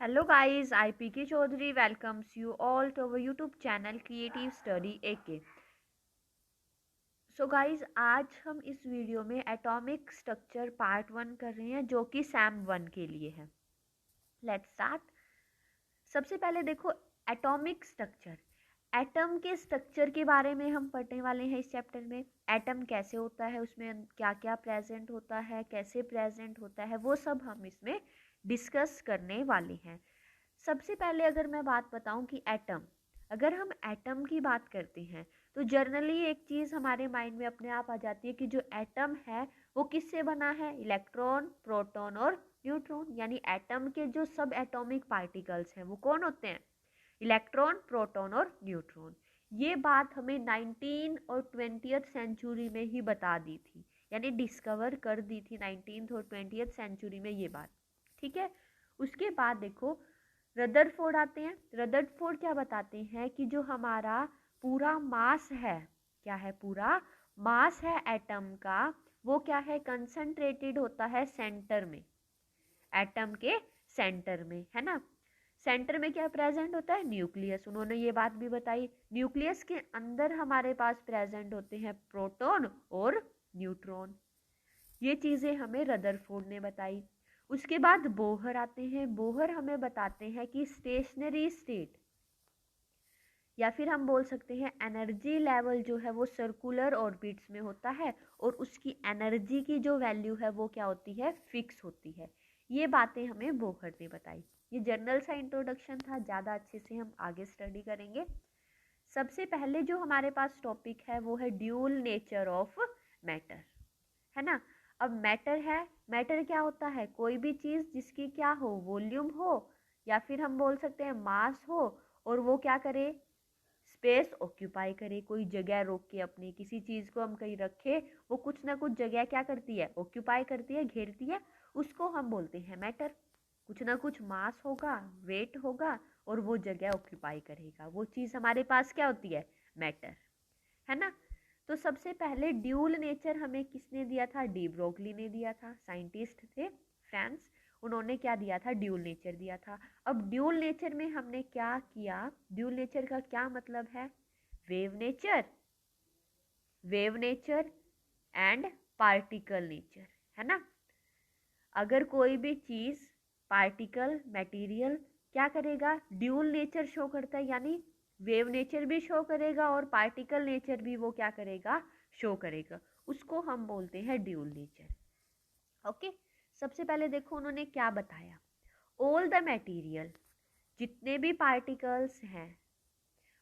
Hello guys, I PK Chaudhary welcomes you all to our YouTube channel Creative Study AK। Guys आज हम इस video में atomic structure part 1 कर रहे हैं जो कि सैम 1 के लिए है। Let's start. सबसे पहले देखो एटॉमिक स्ट्रक्चर, एटम के स्ट्रक्चर के बारे में हम पढ़ने वाले हैं इस चैप्टर में। एटम कैसे होता है, उसमें क्या क्या प्रेजेंट होता है, कैसे प्रेजेंट होता है, वो सब हम इसमें डिस्कस करने वाले हैं। सबसे पहले अगर मैं बात बताऊं कि एटम, अगर हम एटम की बात करते हैं तो जनरली एक चीज़ हमारे माइंड में अपने आप आ जाती है कि जो एटम है वो किससे बना है, इलेक्ट्रॉन, प्रोटॉन और न्यूट्रॉन। यानी एटम के जो सब एटॉमिक पार्टिकल्स हैं वो कौन होते हैं, इलेक्ट्रॉन, प्रोटॉन और न्यूट्रॉन। ये बात हमें 19 और 20th सेंचुरी में ही बता दी थी, यानी डिस्कवर कर दी थी 19th और 20th सेंचुरी में ये बात। ठीक है, उसके बाद देखो रदरफोर्ड आते हैं। रदरफोर्ड क्या बताते हैं कि जो हमारा पूरा मास है, क्या है, पूरा मास है एटम का, वो क्या है, कंसंट्रेटेड होता है सेंटर में, एटम के सेंटर में, है ना। सेंटर में क्या प्रेजेंट होता है, न्यूक्लियस। उन्होंने ये बात भी बताई। न्यूक्लियस के अंदर हमारे पास प्रेजेंट होते हैं प्रोटॉन और न्यूट्रॉन। ये चीज़ें हमें रदरफोर्ड ने बताई। उसके बाद बोहर आते हैं। बोहर हमें बताते हैं कि स्टेशनरी स्टेट या फिर हम बोल सकते हैं एनर्जी लेवल जो है वो सर्कुलर ऑर्बिट्स में होता है और उसकी एनर्जी की जो वैल्यू है वो क्या होती है, फिक्स होती है। ये बातें हमें बोहर ने बताई। ये जनरल सा इंट्रोडक्शन था, ज़्यादा अच्छे से हम आगे स्टडी करेंगे। सबसे पहले जो हमारे पास टॉपिक है वो है ड्यूल नेचर ऑफ मैटर, है ना। अब मैटर है, मैटर क्या होता है, कोई भी चीज़ जिसकी क्या हो, वॉल्यूम हो या फिर हम बोल सकते हैं मास हो, और वो क्या करे, स्पेस ऑक्यूपाई करे, कोई जगह रोक के अपनी किसी चीज़ को हम कहीं रखे, वो कुछ ना कुछ जगह क्या करती है, ऑक्यूपाई करती है, घेरती है, उसको हम बोलते हैं मैटर। कुछ ना कुछ मास होगा, वेट होगा और वो जगह ऑक्यूपाई करेगा, वो चीज़ हमारे पास क्या होती है, मैटर, है ना। तो सबसे पहले ड्यूल नेचर हमें किसने दिया था, डी ब्रोगली ने दिया था, साइंटिस्ट थे फ्रांस। उन्होंने क्या दिया था, ड्यूल नेचर दिया था। अब ड्यूल नेचर में हमने क्या किया, ड्यूल नेचर का क्या मतलब है, wave nature, wave nature and particle nature, है ना। अगर कोई भी चीज़, पार्टिकल, मटेरियल क्या करेगा, ड्यूल नेचर शो करता है, यानी वेव नेचर भी शो करेगा और पार्टिकल नेचर भी वो क्या करेगा, शो करेगा, उसको हम बोलते हैं ड्यूल नेचर। ओके, सबसे पहले देखो उन्होंने क्या बताया, ऑल द मटेरियल, जितने भी पार्टिकल्स हैं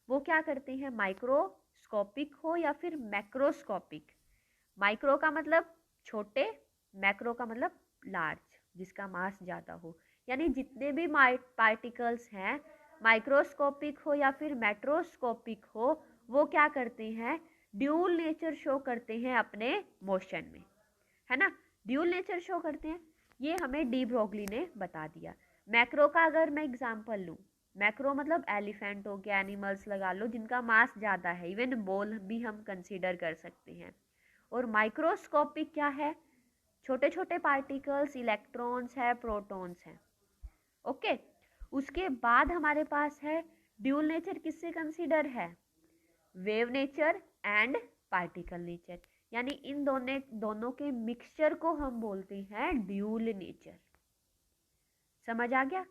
वो क्या करते हैं, माइक्रोस्कोपिक हो या फिर मैक्रोस्कोपिक। माइक्रो का मतलब छोटे, मैक्रो का मतलब लार्ज, जिसका मास ज़्यादा हो। यानी जितने भी पार्टिकल्स हैं, माइक्रोस्कोपिक हो या फिर मैक्रोस्कोपिक हो, वो क्या करते हैं, ड्यूल नेचर शो करते हैं अपने मोशन में, है ना। ड्यूल नेचर शो करते हैं, ये हमें डी ब्रोगली ने बता दिया। मैक्रो का अगर मैं एग्जांपल लूँ, मैक्रो मतलब एलिफेंट हो गया, एनिमल्स लगा लो जिनका मास ज़्यादा है, इवन बॉल भी हम कंसीडर कर सकते हैं। और माइक्रोस्कोपिक क्या है, छोटे छोटे पार्टिकल्स, इलेक्ट्रॉन्स है, प्रोटॉन्स हैं। ओके, उसके बाद हमारे पास है ड्यूल नेचर, किससे कंसीडर है, wave nature and particle nature, यानी इन दोनों के मिक्सचर को हम बोलते हैं ड्यूल नेचर। समझ आ गया।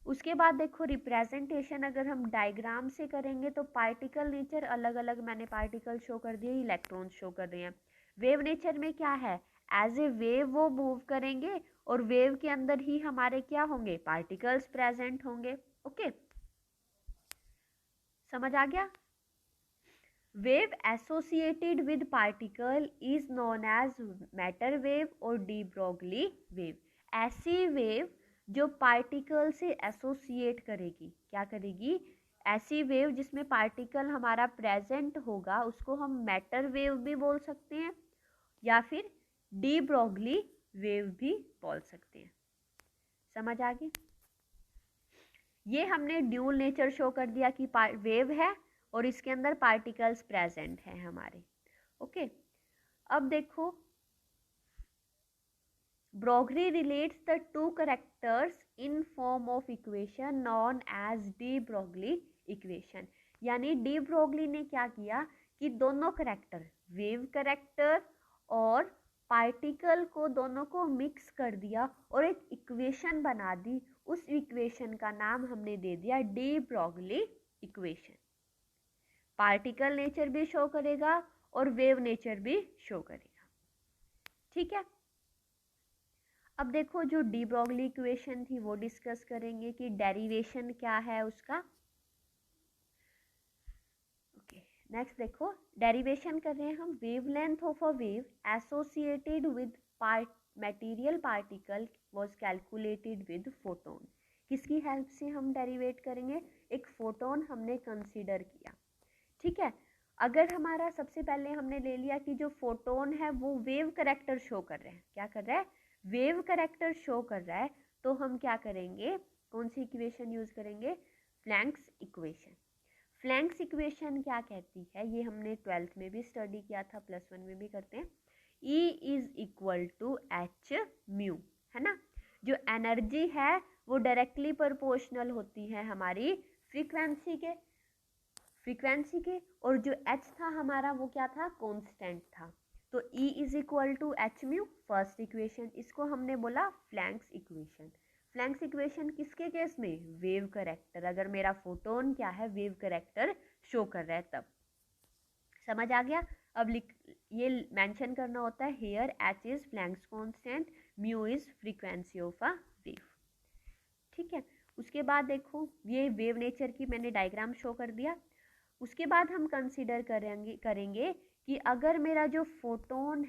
उसके बाद देखो रिप्रेजेंटेशन अगर हम डायग्राम से करेंगे तो पार्टिकल नेचर अलग अलग, मैंने पार्टिकल शो कर दिए, इलेक्ट्रॉन्स शो कर रहे हैं। वेव नेचर में क्या है, एज ए वेव वो मूव करेंगे और वेव के अंदर ही हमारे क्या होंगे, पार्टिकल्स प्रेजेंट होंगे। ओके, समझ आ गया। Wave associated with particle is known as matter wave और डी ब्रोगली वेव। ऐसी वेव जो पार्टिकल से एसोसिएट करेगी, क्या करेगी, ऐसी वेव जिसमें पार्टिकल हमारा प्रेजेंट होगा, उसको हम मैटर वेव भी बोल सकते हैं या फिर डी ब्रोगली वेव भी बोल सकते हैं। समझ आ गई। ये हमने ड्यूल नेचर शो कर दिया कि वेव है और इसके अंदर पार्टिकल्स प्रेजेंट हैं हमारे। ओके, अब देखो Broglie relates the two characters in form of equation known as de Broglie equation. यानी de Broglie ने क्या किया कि दोनों करेक्टर, वेव करेक्टर और पार्टिकल को, दोनों को मिक्स कर दिया और एक इक्वेशन बना दी. उस इक्वेशन का नाम हमने दे दिया de Broglie equation. Particle nature भी शो करेगा और वेव नेचर भी शो करेगा. ठीक है. अब देखो जो डी ब्रॉगली इक्वेशन थी वो डिस्कस करेंगे कि डेरिवेशन क्या है उसका. ओके, नेक्स्ट देखो डेरिवेशन कर रहे हैं हम. Wavelength of a wave associated with material particle was calculated with photon. किसकी हेल्प से हम डेरिवेट करेंगे? एक फोटोन हमने कंसीडर किया. ठीक है. अगर हमारा सबसे पहले हमने ले लिया कि जो फोटोन है वो वेव करेक्टर शो कर रहे हैं. क्या कर रहा है? वेव करेक्टर शो कर रहा है. तो हम क्या करेंगे? कौन सी इक्वेशन यूज करेंगे? Planck's equation. प्लैंक्स इक्वेशन क्या कहती है? ये हमने 12th में भी स्टडी किया था, +1 में भी करते हैं. E is equal to H mu, है ना. जो एनर्जी है वो डायरेक्टली प्रोपोर्शनल होती है हमारी फ्रीक्वेंसी के, और जो h था हमारा वो क्या था? कांस्टेंट था. तो E is equal to H mu, first equation. इसको हमने बोला प्लैंक्स इक्वेशन. प्लैंक्स इक्वेशन किसके केस में? Wave character. अगर मेरा फोटोन क्या है? वेव करेक्टर शो कर रहा है तब. समझ आ गया? अब ये मेंशन करना होता है here H is Planck's constant, mu is frequency of a wave. ठीक है. उसके बाद देखो ये वेव नेचर की मैंने डायग्राम शो कर दिया. उसके बाद हम कंसीडर करेंगे कि अगर मेरा जो फोटोन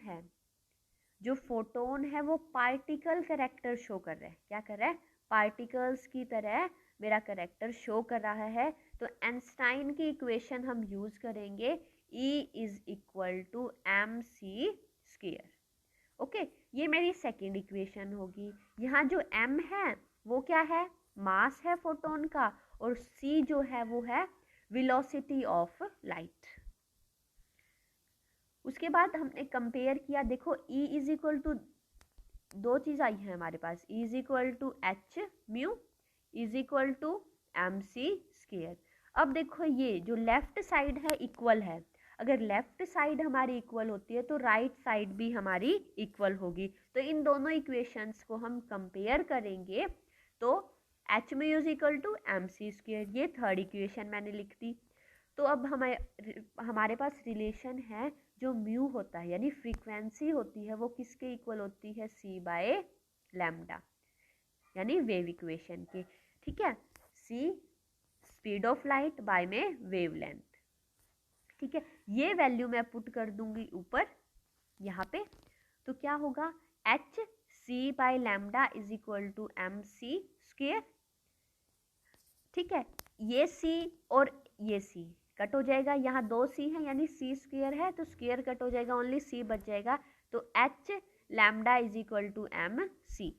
है वो पार्टिकल करेक्टर शो कर रहा है. क्या कर रहा है? पार्टिकल्स की तरह मेरा करेक्टर शो कर रहा है. तो आइंस्टाइन की इक्वेशन हम यूज करेंगे. E is equal to mc square. Okay, ये मेरी सेकेंड इक्वेशन होगी. यहाँ जो m है वो क्या है? मास है फोटोन का, और c जो है वो है वेलोसिटी ऑफ लाइट. उसके बाद हमने कंपेयर किया. देखो E इज इक्वल टू, दो चीज आई है हमारे पास. E is equal to H mu is equal to M C square. अब देखो ये जो लेफ्ट साइड है इक्वल है. अगर लेफ्ट साइड हमारी इक्वल होती है तो राइट साइड भी हमारी इक्वल होगी. तो इन दोनों इक्वेशंस को हम कंपेयर करेंगे तो H mu is equal to M C square. ये थर्ड इक्वेशन मैंने लिख दी. तो अब हमारे पास रिलेशन है. जो म्यू होता है यानी फ्रीक्वेंसी होती है वो किसके इक्वल होती है? c बाय लैम्डा, यानी वेव इक्वेशन के. ठीक है. c speed of light by में वेवलेंथ. ठीक है. ये वैल्यू मैं पुट कर दूंगी ऊपर यहाँ पे. तो क्या होगा? h c by lambda is equal to M C square. ठीक है. ये c और ये c कट हो जाएगा. यहाँ 2c है यानी c स्क्वायर है तो स्क्वायर कट हो जाएगा, ओनली c बच जाएगा. तो h lambda is equal to M C.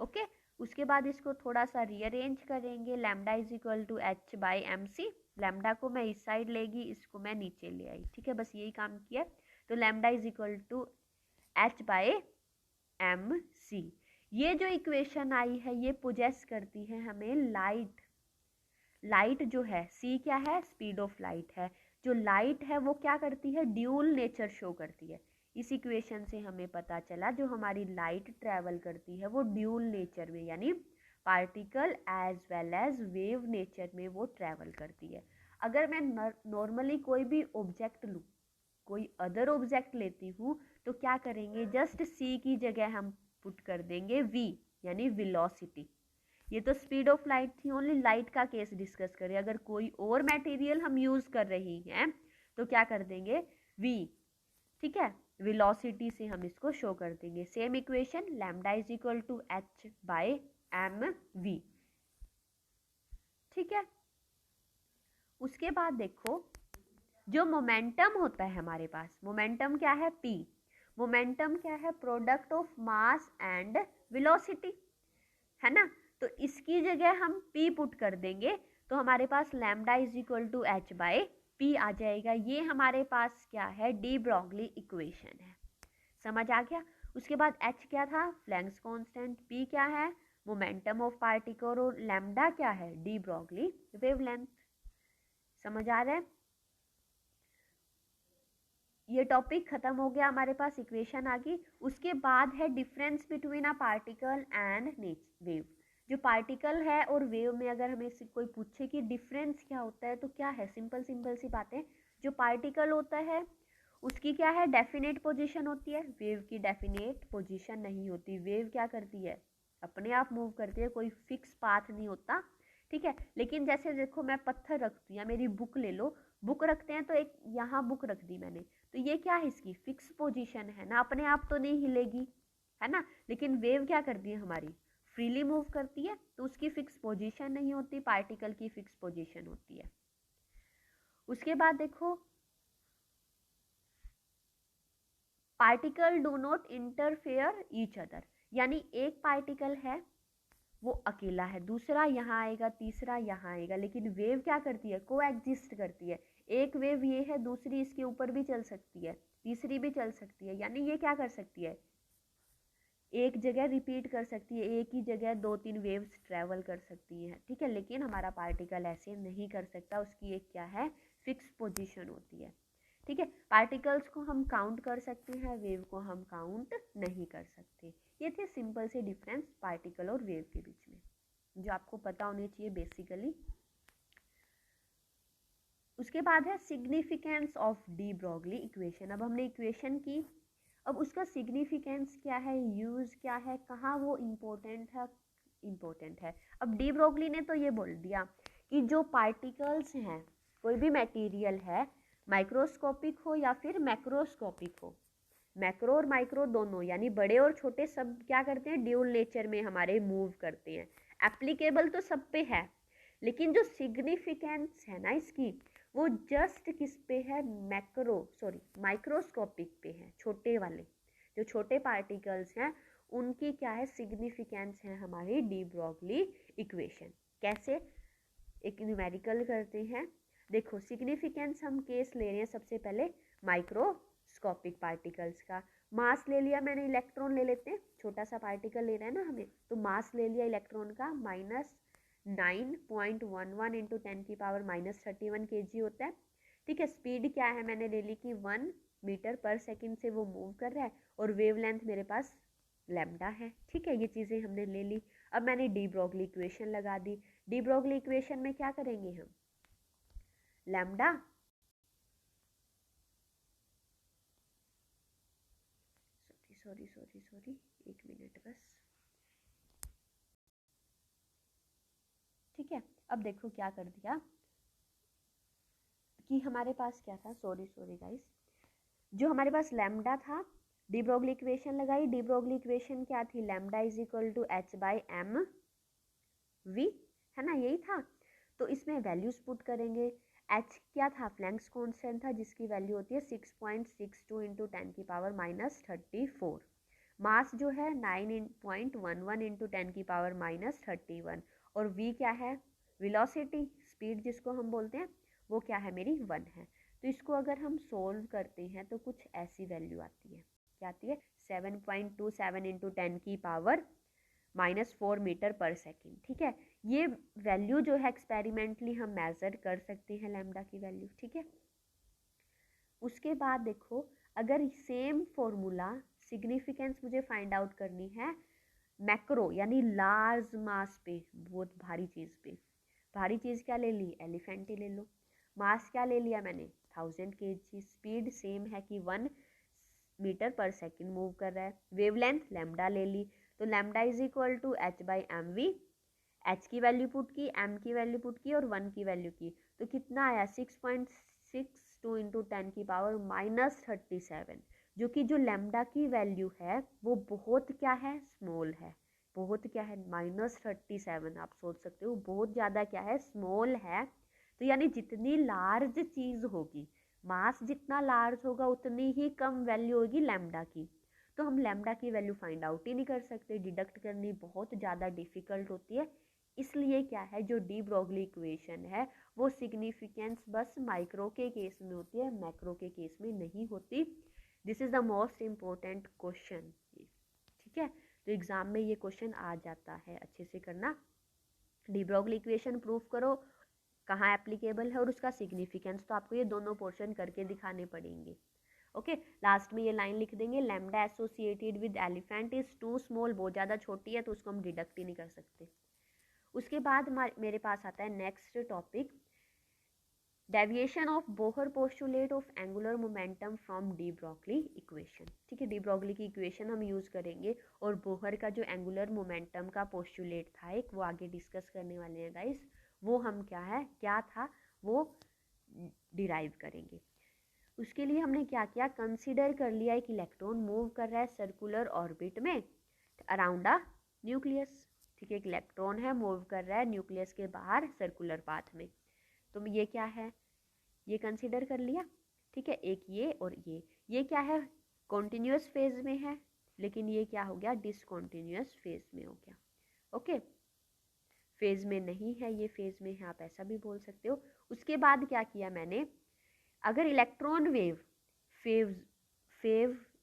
Okay. उसके बाद इसको थोड़ा सा रीअरेंज करेंगे. Lambda is equal to H by M C. Lambda को मैं इस साइड लेगी, इसको मैं नीचे ले आई. ठीक है, बस यही काम किया. तो lambda is equal to H by M C. ये जो इक्वेशन आई है ये पोजेस करती है हमें लाइट जो है. c क्या है? स्पीड ऑफ लाइट है. जो लाइट है वो क्या करती है? ड्यूल नेचर शो करती है. इस इक्वेशन से हमें पता चला जो हमारी लाइट ट्रेवल करती है वो ड्यूल नेचर में, यानी particle as well as wave nature में वो ट्रेवल करती है. अगर मैं नॉर्मली कोई भी ऑब्जेक्ट लूँ, कोई अदर ऑब्जेक्ट लेती हूँ, तो क्या करेंगे? जस्ट c की जगह हम पुट कर देंगे v, यानी वेलोसिटी. ये तो स्पीड ऑफ लाइट थी, ओनली लाइट का केस डिस्कस करें. अगर कोई और मटेरियल हम यूज कर रही हैं तो क्या कर देंगे? v. ठीक है, वेलोसिटी से हम इसको शो कर देंगे. Same equation, lambda is equal to H by M V. ठीक है. उसके बाद देखो जो मोमेंटम होता है हमारे पास, मोमेंटम क्या है? p. मोमेंटम क्या है? Product of mass and velocity, है ना. तो इसकी जगह हम p पुट कर देंगे तो हमारे पास lambda is equal to H by p आ जाएगा. ये हमारे पास क्या है? डी ब्रॉगली इक्वेशन है. समझ आ गया? उसके बाद h क्या था, प्लैंक्स कांस्टेंट, p क्या है, मोमेंटम ऑफ पार्टिकल, और लैम्डा क्या है, डी ब्रॉगली वेवलेंथ। समझ आ रहा है? ये टॉपिक खत्म हो गया, हमारे पास इक्वेशन आ गई। उसके बाद है difference between a particle and wave. जो पार्टिकल है और वेव में अगर हमें से कोई पूछे कि डिफरेंस क्या होता है तो क्या है, सिंपल सिंपल सी बातें। जो पार्टिकल होता है उसकी क्या है, डेफिनेट पोजीशन होती है, वेव की डेफिनेट पोजीशन नहीं होती। वेव क्या करती है, अपने आप मूव करती है, कोई फिक्स पाथ नहीं होता, ठीक है। लेकिन जैसे देखो मैं पत्थर रखती हूँ या मेरी बुक ले लो, बुक रखते हैं तो एक यहाँ बुक रख दी मैंने, तो ये क्या है, इसकी फिक्स पोजीशन है ना, अपने आप तो नहीं हिलेगी, है ना। लेकिन वेव क्या करती है हमारी, फ्रीली मूव करती है, तो उसकी फिक्स पोजीशन नहीं होती, पार्टिकल की फिक्स पोजीशन होती है। उसके बाद देखो, particle do not interfere each other, यानी एक पार्टिकल है वो अकेला है, दूसरा यहाँ आएगा, तीसरा यहाँ आएगा, लेकिन वेव क्या करती है, को एग्जिस्ट करती है। एक वेव ये है, दूसरी इसके ऊपर भी चल सकती है, तीसरी भी चल सकती है, यानी ये क्या कर सकती है, एक जगह रिपीट कर सकती है, एक ही जगह 2-3 वेव्स ट्रेवल कर सकती हैं, ठीक है। लेकिन हमारा पार्टिकल ऐसे नहीं कर सकता, उसकी एक क्या है, फिक्स पोजीशन होती है, ठीक है। पार्टिकल्स को हम काउंट कर सकते हैं, वेव को हम काउंट नहीं कर सकते। ये थे सिंपल से डिफरेंस पार्टिकल और वेव के बीच में, जो आपको पता होने चाहिए बेसिकली। उसके बाद है significance of D Broglie equation. अब हमने इक्वेशन की, अब उसका सिग्निफिकेंस क्या है, यूज़ क्या है, कहाँ वो इम्पोर्टेंट है। अब डी ब्रॉगली ने तो ये बोल दिया कि जो पार्टिकल्स हैं, कोई भी मटेरियल है, माइक्रोस्कोपिक हो या फिर मैक्रोस्कोपिक हो, मैक्रो और माइक्रो दोनों, यानी बड़े और छोटे सब क्या करते हैं, ड्यूल नेचर में हमारे मूव करते हैं। एप्लीकेबल तो सब पे है, लेकिन जो सिग्निफिकेंस है ना इसकी, वो जस्ट किस पे है, माइक्रोस्कोपिक पे है, छोटे वाले जो छोटे पार्टिकल्स हैं उनकी क्या है, सिग्निफिकेंस है हमारी डी ब्रॉगली इक्वेशन। कैसे, एक न्यूमेरिकल करते हैं। देखो सिग्निफिकेंस हम केस ले रहे हैं सबसे पहले माइक्रोस्कोपिक पार्टिकल्स का। मास ले लिया मैंने, इलेक्ट्रॉन ले लेते हैं, छोटा सा पार्टिकल ले रहा है ना हमें, तो मास ले लिया इलेक्ट्रॉन का -9.11 इंटू 10⁻31 kg होता है, ठीक है। स्पीड क्या है, मैंने ले ली कि 1 मीटर पर सेकंड से वो मूव कर रहा है, और वेवलेंथ मेरे पास लैम्डा है, ठीक है। ये चीज़ें हमने ले ली। अब मैंने डी ब्रॉगली इक्वेशन लगा दी। डी ब्रॉगली इक्वेशन में क्या करेंगे हम, लैम्डा सॉरी एक मिनट बस, ठीक है। अब देखो क्या कर दिया कि हमारे पास क्या था, सॉरी गाइस, जो हमारे पास लैम्डा था, डी ब्रॉगली इक्वेशन लगाई। डी ब्रॉगली इक्वेशन क्या थी, lambda is equal to h/m v, है ना, यही था। तो इसमें वैल्यूज पुट करेंगे। h क्या था, प्लैंक्स कांस्टेंट था, जिसकी वैल्यू होती है 6.62 इंटू 10⁻34। मास जो है 9.11 इंटू 10⁻31, और v क्या है, वेलोसिटी, स्पीड जिसको हम बोलते हैं, वो क्या है मेरी 1 है। तो इसको अगर हम सोल्व करते हैं तो कुछ ऐसी वैल्यू आती है, क्या आती है, 7.27 इंटू 10⁻4 मीटर पर सेकेंड, ठीक है। ये वैल्यू जो है एक्सपेरिमेंटली हम मेजर कर सकते हैं लैम्डा की वैल्यू, ठीक है। उसके बाद देखो, अगर सेम फॉर्मूला, सिग्निफिकेंस मुझे फाइंड आउट करनी है मैक्रो यानी लार्ज मास पे, बहुत भारी चीज़ पे, भारी चीज़ क्या ले ली, एलिफेंट ही ले लो। मास क्या ले लिया मैंने, 1000 kg। स्पीड सेम है कि 1 मीटर पर सेकंड मूव कर रहा है। वेवलेंथ लैम्डा ले ली, तो lambda is equal to h/mv। h की वैल्यू पुट की, m की वैल्यू पुट की, और 1 की वैल्यू की, तो कितना आया, 6.62 इंटू 10⁻37, जो कि जो लैम्डा की वैल्यू है वो बहुत क्या है, स्मॉल है, बहुत क्या है, -37। आप सोच सकते हो बहुत ज़्यादा क्या है, स्मॉल है। तो यानी जितनी लार्ज चीज़ होगी, मास जितना लार्ज होगा उतनी ही कम वैल्यू होगी लैम्डा की। तो हम लैम्डा की वैल्यू फाइंड आउट ही नहीं कर सकते, डिडक्ट करनी बहुत ज़्यादा डिफ़िकल्ट होती है। इसलिए क्या है, जो डी ब्रॉगली इक्वेशन है वो सिग्निफिकेंस बस माइक्रो के केस में होती है, मैक्रो के केस में नहीं होती। This is the most important question, ठीक है, तो एग्जाम में ये क्वेश्चन आ जाता है, अच्छे से करना। डी ब्रॉगली इक्वेशन प्रूफ करो कहाँ एप्लीकेबल है और उसका सिग्निफिकेंस, तो आपको ये दोनों पोर्शन करके दिखाने पड़ेंगे। ओके, लास्ट में ये लाइन लिख देंगे, lambda associated with elephant is too small, बहुत ज़्यादा छोटी है तो उसको हम डिडक्ट ही नहीं कर सकते। उसके बाद मेरे पास आता है next topic, deviation of Bohr postulate of angular momentum from D Broglie equation. ठीक है, डी ब्रॉगली की इक्वेशन हम यूज़ करेंगे और बोहर का जो एंगुलर मोमेंटम का पोस्टुलेट था एक, वो आगे डिस्कस करने वाले हैं गाइस, वो हम क्या था वो डिराइव करेंगे। उसके लिए हमने क्या किया, कंसीडर कर लिया एक इलेक्ट्रॉन मूव कर रहा है सर्कुलर ऑर्बिट में अराउंड अ न्यूक्लियस। ठीक है, एक इलेक्ट्रॉन है मूव कर रहा है न्यूक्लियस के बाहर सर्कुलर पाथ में, तो ये क्या है, ये कंसीडर कर लिया। ठीक है, एक ये और ये क्या है, कॉन्टिन्यूस फेज में है, लेकिन ये क्या हो गया, डिसकॉन्टिन्यूस फेज में हो गया। ओके, फेज में नहीं है, ये फेज में है, आप ऐसा भी बोल सकते हो। उसके बाद क्या किया मैंने, अगर electron wave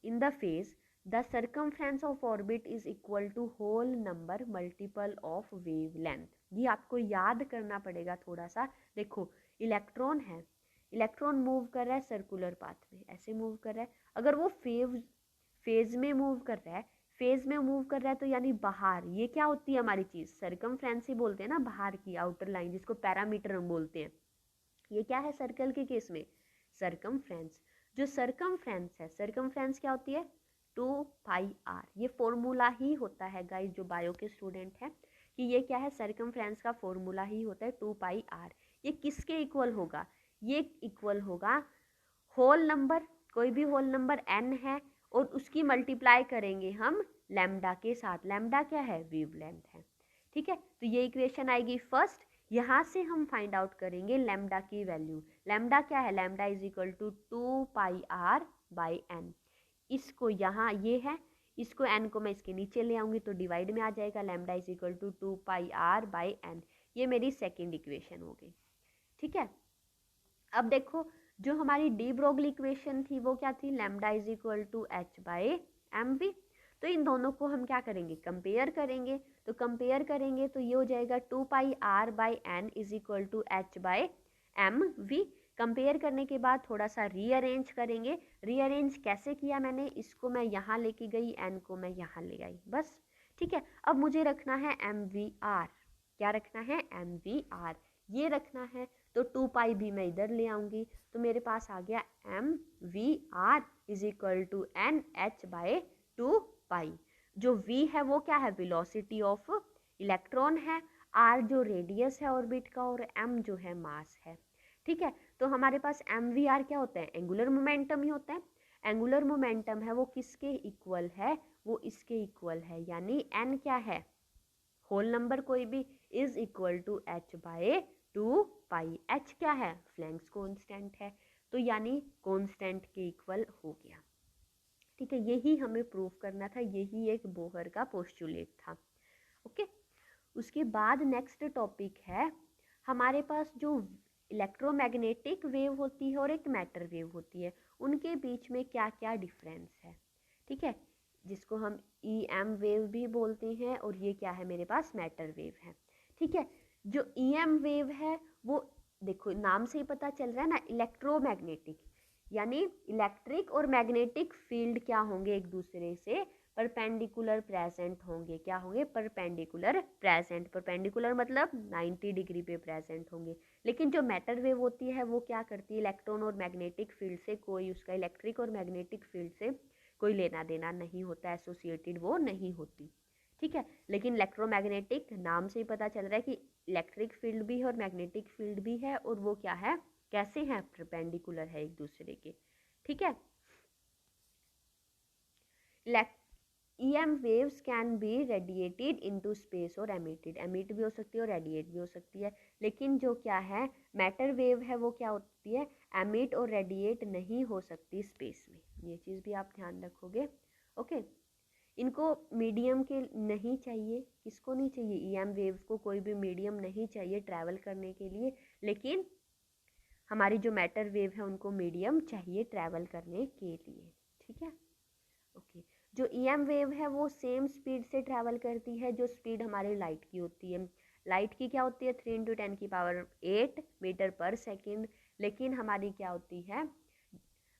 in the phase the circumference of orbit is equal to whole number multiple of wavelength. ये आपको याद करना पड़ेगा थोड़ा सा। देखो, इलेक्ट्रॉन है, इलेक्ट्रॉन मूव कर रहा है सर्कुलर पाथ में, ऐसे मूव कर रहा है, अगर वो फेज में मूव कर रहा है, फेज में मूव कर रहा है तो यानी बाहर, ये क्या होती है हमारी चीज, सर्कमफ्रेंस ही बोलते हैं ना, बाहर की आउटर लाइन, जिसको पैरामीटर हम बोलते हैं। ये क्या है सर्कल के केस में, सर्कमफ्रेंस। जो सर्कमफ्रेंस है, सर्कमफ्रेंस क्या होती है, 2πr। ये फॉर्मूला ही होता है गाइस, जो बायो के स्टूडेंट हैं, कि ये क्या है, सर्कमफ्रेंस का फॉर्मूला ही होता है 2πr। ये किसके इक्वल होगा, ये इक्वल होगा होल नंबर, कोई भी होल नंबर n है और उसकी मल्टीप्लाई करेंगे हम लैम्डा के साथ। लैम्डा क्या है, वेवलेंथ है। ठीक है, तो ये इक्वेशन आएगी फर्स्ट। यहाँ से हम फाइंड आउट करेंगे लैम्डा की वैल्यू। लैम्डा क्या है, lambda is equal to 2πr/n। इसको यहाँ ये है, इसको n को मैं इसके नीचे ले आऊँगी तो डिवाइड में आ जाएगा, lambda is equal to 2πr/n। ये मेरी सेकेंड इक्वेशन हो गई। ठीक है, अब देखो जो हमारी डी ब्रोगली इक्वेशन थी वो क्या थी, lambda is equal to h/mv। तो इन दोनों को हम क्या करेंगे, कंपेयर करेंगे। तो कंपेयर करेंगे तो ये हो जाएगा 2πr/n is equal to h/mv। Compare करने के बाद थोड़ा सा रीअरेंज करेंगे। रीअरेंज कैसे किया मैंने, इसको मैं यहाँ लेके गई, n को मैं यहाँ ले गई, बस। ठीक है, अब मुझे रखना है mvr। क्या रखना है, mvr ये रखना है। तो 2π भी मैं इधर ले आऊँगी, तो मेरे पास आ गया mvr is equal to nh/2π। जो v है वो क्या है, वेलोसिटी ऑफ इलेक्ट्रॉन है, r जो रेडियस है ऑर्बिट का, और m जो है मास है। ठीक है, तो हमारे पास mvr क्या होता है, एंगुलर मोमेंटम ही होता है। एंगुलर मोमेंटम है वो किसके इक्वल है, वो इसके इक्वल है, यानी n क्या है, होल नंबर कोई भी, is equal to h/2π। h क्या है, फ्लैंक्स कांस्टेंट है, तो यानी कांस्टेंट के इक्वल हो गया। ठीक है, यही हमें प्रूव करना था, यही एक बोहर का पोस्टुलेट था। ओके, उसके बाद नेक्स्ट टॉपिक है हमारे पास जो इलेक्ट्रोमैग्नेटिक वेव होती है और एक मैटर वेव होती है, उनके बीच में क्या क्या डिफरेंस है। ठीक है, जिसको हम EM वेव भी बोलते हैं, और ये क्या है मेरे पास, मैटर वेव है। ठीक है, जो EM वेव है वो देखो नाम से ही पता चल रहा है ना, इलेक्ट्रोमैग्नेटिक, यानी इलेक्ट्रिक और मैग्नेटिक फील्ड क्या होंगे, एक दूसरे से परपेंडिकुलर प्रेजेंट होंगे। क्या होंगे, परपेंडिकुलर प्रेजेंट। परपेंडिकुलर मतलब 90 डिग्री पे प्रेजेंट होंगे। लेकिन जो मैटर वेव होती है वो क्या करती है, इलेक्ट्रॉन और मैग्नेटिक फील्ड से कोई, उसका इलेक्ट्रिक और मैग्नेटिक फील्ड से कोई लेना देना नहीं होता, एसोसिएटेड वो नहीं होती। ठीक है, लेकिन इलेक्ट्रोमैग्नेटिक नाम से ही पता चल रहा है कि इलेक्ट्रिक फील्ड भी है और मैग्नेटिक फील्ड भी है, और वो क्या है, कैसे हैं, परपेंडिकुलर है एक दूसरे के। ठीक है, EM waves can be radiated into space और emitted। emit भी हो सकती है और radiate भी हो सकती है। लेकिन जो क्या है, मैटर वेव है वो क्या होती है, emit और radiate नहीं हो सकती स्पेस में। ये चीज़ भी आप ध्यान रखोगे। ओके, इनको मीडियम के नहीं चाहिए, किसको नहीं चाहिए, EM वेव्स को कोई भी मीडियम नहीं चाहिए ट्रैवल करने के लिए, लेकिन हमारी जो मैटर वेव है उनको मीडियम चाहिए ट्रैवल करने के लिए। ठीक है, ओके। जो EM वेव है वो सेम स्पीड से ट्रैवल करती है जो स्पीड हमारी लाइट की होती है। लाइट की क्या होती है 3 × 10⁸ मीटर पर सेकेंड, लेकिन हमारी क्या होती है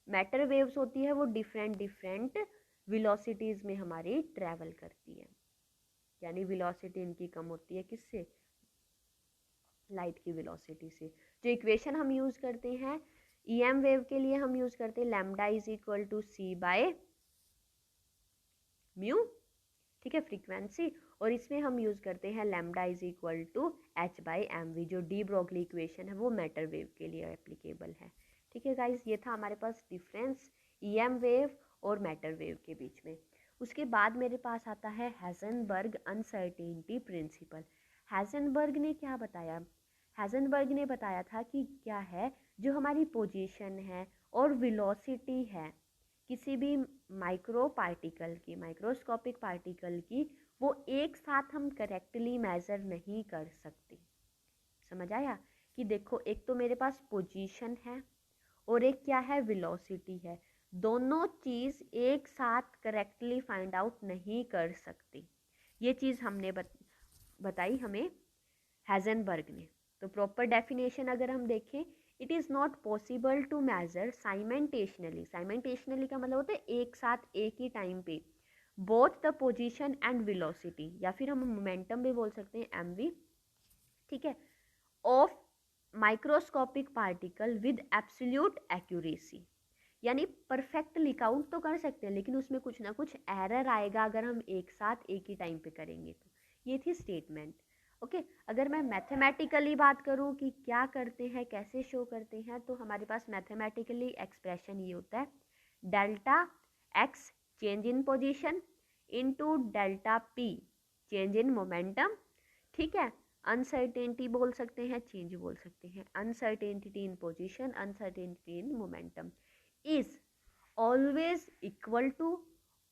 मैटर वेव्स होती है वो डिफरेंट वेलोसिटीज़ में हमारी ट्रैवल करती है, यानी वेलोसिटी इनकी कम होती है किससे, लाइट की वेलोसिटी से। जो इक्वेशन हम यूज़ करते हैं EM वेव के लिए हम यूज़ करते हैं lambda is equal to c/μ, ठीक है, फ्रीक्वेंसी, और इसमें हम यूज़ करते हैं lambda is equal to h/mv। जो डी ब्रोगली इक्वेशन है वो मैटर वेव के लिए एप्लीकेबल है। ठीक है गाइज, ये था हमारे पास डिफरेंस EM वेव और मैटर वेव के बीच में। उसके बाद मेरे पास आता है हाइजेनबर्ग अनसर्टेनिटी प्रिंसिपल। हाइजेनबर्ग ने क्या बताया, हाइजेनबर्ग ने बताया था कि क्या है जो हमारी पोजीशन है और वेलोसिटी है किसी भी माइक्रो पार्टिकल की, माइक्रोस्कोपिक पार्टिकल की, वो एक साथ हम करेक्टली मेज़र नहीं कर सकते। समझ आया कि देखो एक तो मेरे पास पोजीशन है और एक क्या है वेलोसिटी है, दोनों चीज़ एक साथ करेक्टली फाइंड आउट नहीं कर सकती। ये चीज़ हमने बताई हमें हाइजेनबर्ग ने। तो प्रॉपर डेफिनेशन अगर हम देखें, it is not possible to measure simultaneously, simultaneously का मतलब होता है एक साथ एक ही टाइम पे, both the position and velocity, या फिर हम मोमेंटम भी बोल सकते हैं mv, ठीक है, of microscopic particle with absolute accuracy. यानी परफेक्टली काउंट तो कर सकते हैं लेकिन उसमें कुछ ना कुछ एरर आएगा अगर हम एक साथ एक ही टाइम पे करेंगे तो। ये थी स्टेटमेंट। ओके, अगर मैं मैथमेटिकली बात करूं कि क्या करते हैं कैसे शो करते हैं, तो हमारे पास मैथमेटिकली एक्सप्रेशन ये होता है delta x change in position into delta P change in momentum, ठीक है, अनसर्टेनिटी बोल सकते हैं, चेंज बोल सकते हैं, uncertainty in position, uncertainty in momentum is always equal to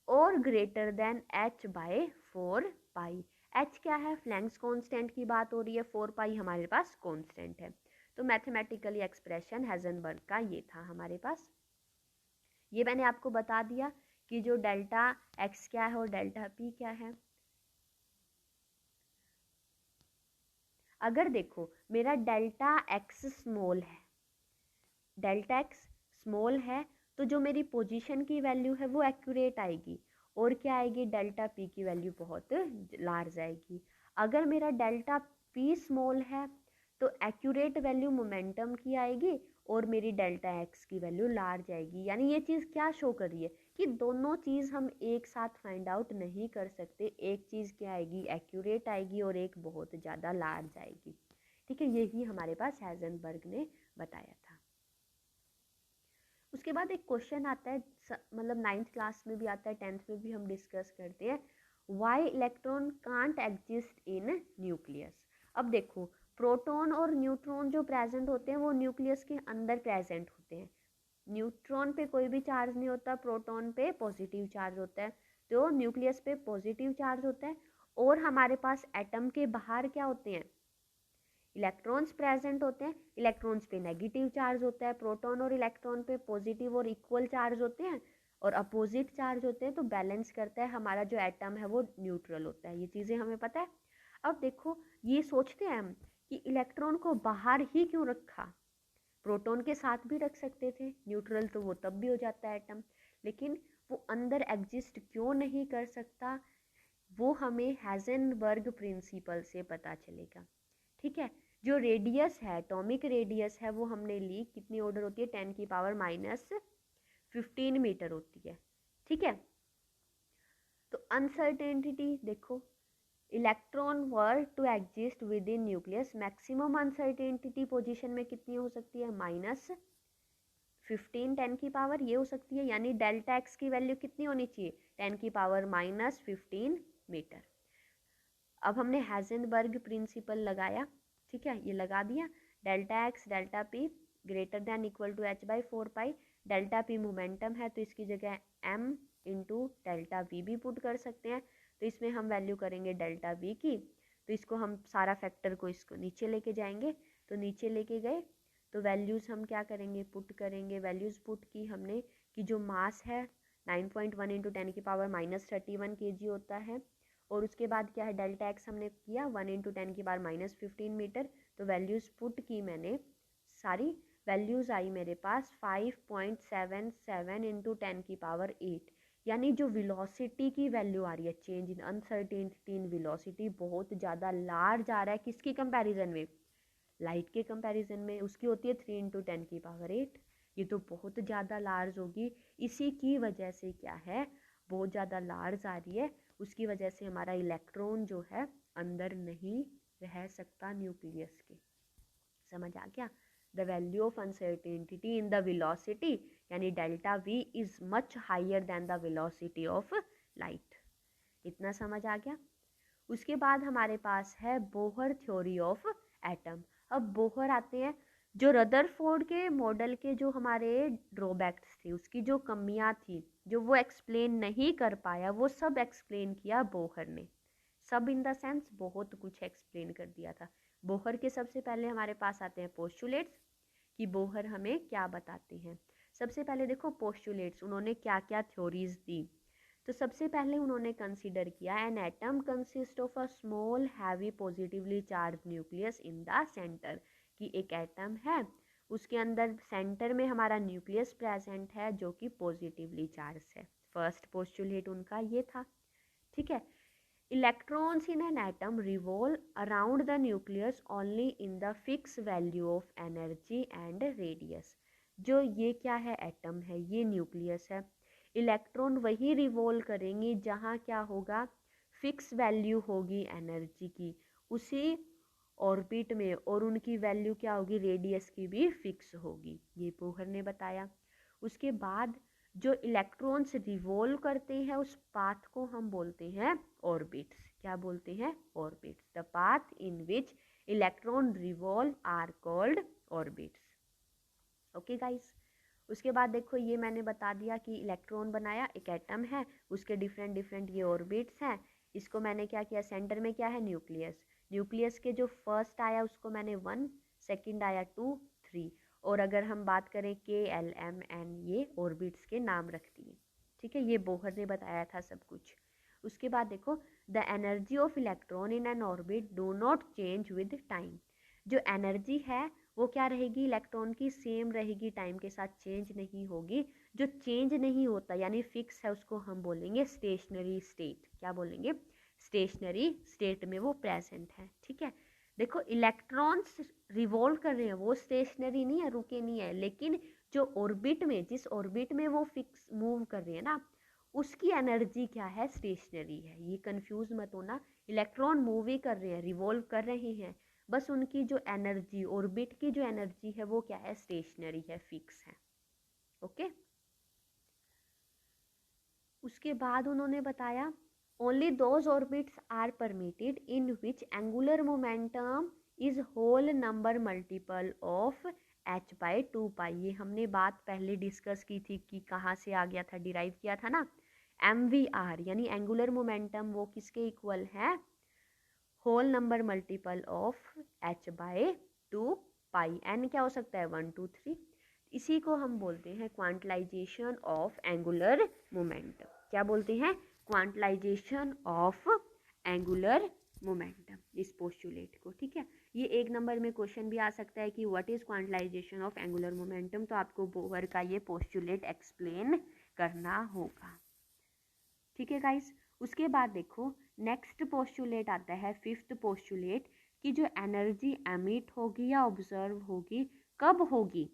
और ग्रेटर देन h/4π। h क्या है, फ्लैंक्स कांस्टेंट की बात हो रही है, 4π हमारे पास कांस्टेंट है। तो मैथमेटिकली एक्सप्रेशन हाइजेनबर्ग का ये था हमारे पास। ये मैंने आपको बता दिया कि जो डेल्टा x क्या है और डेल्टा p क्या है। अगर देखो मेरा डेल्टा x स्मॉल है, डेल्टा x स्मॉल है, तो जो मेरी पोजीशन की वैल्यू है वो एक्यूरेट आएगी, और क्या आएगी, डेल्टा p की वैल्यू बहुत लार्ज आएगी। अगर मेरा डेल्टा p स्मॉल है तो एक्यूरेट वैल्यू मोमेंटम की आएगी और मेरी डेल्टा x की वैल्यू लार्ज आएगी। यानी ये चीज़ क्या शो कर रही है कि दोनों चीज़ हम एक साथ फाइंड आउट नहीं कर सकते, एक चीज़ क्या आएगी एक्यूरेट आएगी और एक बहुत ज़्यादा लार्ज आएगी। ठीक है, यही हमारे पास हाइजेनबर्ग ने बताया था। उसके बाद एक क्वेश्चन आता है, मतलब 9th क्लास में भी आता है, 10th में भी हम डिस्कस करते हैं, why electron can't exist in nucleus. अब देखो प्रोटॉन और न्यूट्रॉन जो प्रेजेंट होते हैं वो न्यूक्लियस के अंदर प्रेजेंट होते हैं। न्यूट्रॉन पे कोई भी चार्ज नहीं होता, प्रोटॉन पे पॉजिटिव चार्ज होता है, तो न्यूक्लियस पे पॉजिटिव चार्ज होता है। और हमारे पास एटम के बाहर क्या होते हैं, इलेक्ट्रॉन्स प्रेजेंट होते हैं, इलेक्ट्रॉन्स पे नेगेटिव चार्ज होता है, प्रोटॉन और इलेक्ट्रॉन पे पॉजिटिव और इक्वल चार्ज होते हैं और अपोजिट चार्ज होते हैं, तो बैलेंस करता है हमारा जो एटम है वो न्यूट्रल होता है। ये चीज़ें हमें पता है। अब देखो ये सोचते हैं हम कि इलेक्ट्रॉन को बाहर ही क्यों रखा, प्रोटॉन के साथ भी रख सकते थे, न्यूट्रल तो वो तब भी हो जाता है एटम, लेकिन वो अंदर एग्जिस्ट क्यों नहीं कर सकता, वो हमें हाइजेनबर्ग प्रिंसिपल से पता चलेगा। ठीक है, जो रेडियस है, एटॉमिक रेडियस है, वो हमने ली कितनी ऑर्डर होती है, 10⁻⁻15 मीटर होती है। ठीक है, तो अनसर्टेनिटी देखो, electron were to exist within nucleus, maximum uncertainty position में कितनी हो सकती है, -15 10⁻, ये हो सकती है। यानी डेल्टा एक्स की वैल्यू कितनी होनी चाहिए, 10⁻⁻15 मीटर। अब हमने हाइजेनबर्ग प्रिंसिपल लगाया, ठीक है, ये लगा दिया, delta x delta p greater than equal to h/4π, delta p momentum है तो इसकी जगह m इंटू डेल्टा वी भी पुट कर सकते हैं। तो इसमें हम वैल्यू करेंगे डेल्टा वी की, तो इसको हम सारा फैक्टर को इसको नीचे लेके जाएंगे, तो नीचे लेके गए तो वैल्यूज़ हम क्या करेंगे, पुट करेंगे, वैल्यूज़ पुट की हमने कि जो मास है 9.1 इंटू 10⁻31 kg होता है। और उसके बाद क्या है, डेल्टा एक्स हमने किया 1 इंटू 10⁻15 मीटर। तो वैल्यूज़ पुट की मैंने, सारी वैल्यूज़ आई मेरे पास 5.77 इंटू 10⁸8, यानी जो वेलोसिटी की वैल्यू आ रही है, change in uncertainty in velocity, बहुत ज़्यादा लार्ज आ रहा है। किसकी कंपैरिजन में, लाइट के कंपैरिजन में। उसकी होती है 3 इंटू 10⁸8, ये तो बहुत ज़्यादा लार्ज होगी। इसी की वजह से क्या है, बहुत ज़्यादा लार्ज आ रही है, उसकी वजह से हमारा इलेक्ट्रॉन जो है अंदर नहीं रह सकता न्यूक्लियस के। समझ आ गया। The value of uncertainty in the velocity यानी delta V is much higher than the velocity of light. इतना समझ आ गया। उसके बाद हमारे पास है बोहर थ्योरी ऑफ एटम। अब बोहर आते हैं, जो रदरफोर्ड के मॉडल के जो हमारे ड्रॉबैक्स थे, उसकी जो कमियां थी, जो वो एक्सप्लेन नहीं कर पाया, वो सब एक्सप्लेन किया बोहर ने। सब इन द सेंस बहुत कुछ एक्सप्लेन कर दिया था। बोहर के सबसे पहले हमारे पास आते हैं पोस्टुलेट्स, कि बोहर हमें क्या बताते हैं। सबसे पहले देखो पोस्टुलेट्स, उन्होंने क्या क्या थ्योरीज दी। तो सबसे पहले उन्होंने कंसीडर किया an atom consist of a small heavy positively charge nucleus in the centre, कि एक एटम है, उसके अंदर सेंटर में हमारा न्यूक्लियस प्रेजेंट है जो कि पॉजिटिवली चार्ज है। फर्स्ट पोस्टुलेट उनका ये था। ठीक है। Electrons in an atom revolve around the nucleus only in the fixed value of energy and radius. जो ये क्या है, एटम है, ये न्यूक्लियस है। इलेक्ट्रॉन वही रिवॉल्व करेंगे जहाँ क्या होगा, फिक्स वैल्यू होगी एनर्जी की, उसी ऑर्बिट में, और उनकी वैल्यू क्या होगी, रेडियस की भी फिक्स होगी। ये बोहर ने बताया। उसके बाद जो इलेक्ट्रॉन्स रिवॉल्व करते हैं उस पाथ को हम बोलते हैं ऑर्बिट्स। क्या बोलते हैं, orbits. The path in which electron revolve are called orbits. Okay guys. उसके बाद देखो, ये मैंने बता दिया कि इलेक्ट्रॉन बनाया, एक एटम है, उसके डिफरेंट डिफरेंट ये ऑर्बिट्स हैं। इसको मैंने क्या किया, सेंटर में क्या है, न्यूक्लियस। न्यूक्लियस के जो फर्स्ट आया उसको मैंने 1, सेकंड आया 2, 3, और अगर हम बात करें KLMN, ये ऑर्बिट्स के नाम रख दिए। ठीक है, ये बोहर ने बताया था सब कुछ। उसके बाद देखो, the energy of electron in an orbit do not change with time. जो एनर्जी है वो क्या रहेगी, इलेक्ट्रॉन की सेम रहेगी, टाइम के साथ चेंज नहीं होगी। जो चेंज नहीं होता यानी फिक्स है, उसको हम बोलेंगे स्टेशनरी स्टेट। क्या बोलेंगे, स्टेशनरी स्टेट में वो प्रेजेंट है। ठीक है। देखो, इलेक्ट्रॉन्स रिवॉल्व कर रहे हैं, वो स्टेशनरी नहीं है, रुके नहीं है, लेकिन जो ऑर्बिट में, जिस ऑर्बिट में वो फिक्स मूव कर रहे हैं ना, उसकी एनर्जी क्या है, स्टेशनरी है। ये कंफ्यूज मत होना, इलेक्ट्रॉन मूव ही कर रहे हैं, रिवॉल्व कर रहे हैं, बस उनकी जो एनर्जी, ऑर्बिट की जो एनर्जी है वो क्या है, स्टेशनरी है, फिक्स है। ओके। उसके बाद उन्होंने बताया only those orbits are permitted in which angular momentum is whole number multiple of h/2π। ये हमने बात पहले डिस्कस की थी कि कहाँ से आ गया था, डिराइव किया था ना, MVR यानी एंगुलर मोमेंटम, वो किसके इक्वल है, whole number multiple of h/2π। n क्या हो सकता है, 1 2 3। इसी को हम बोलते हैं क्वांटलाइजेशन ऑफ एंगुलर मोमेंटम। क्या बोलते हैं, क्वांटलाइजेशन ऑफ एंगुलर मोमेंटम, इस पोस्टुलेट को। ठीक है, ये एक नंबर में क्वेश्चन भी आ सकता है कि what is quantization of angular momentum, तो आपको बोहर का ये पोस्टुलेट एक्सप्लेन करना होगा। ठीक है गाइस। उसके बाद देखो, नेक्स्ट पोस्टुलेट आता है, फिफ्थ पोस्टुलेट, कि जो एनर्जी एमिट होगी या ऑब्जर्व होगी, कब होगी,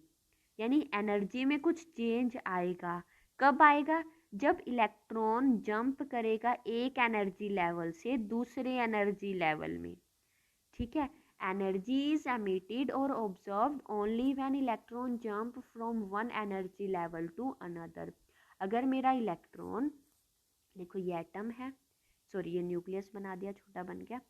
यानी एनर्जी में कुछ चेंज आएगा। कब आएगा, जब इलेक्ट्रॉन जंप करेगा एक एनर्जी लेवल से दूसरे एनर्जी लेवल में। ठीक है, एनर्जी इज एमिटेड और observed only when electron jump from one energy level to another. अगर मेरा इलेक्ट्रॉन, देखो ये एटम है, सॉरी ये न्यूक्लियस बना दिया, छोटा बन गया।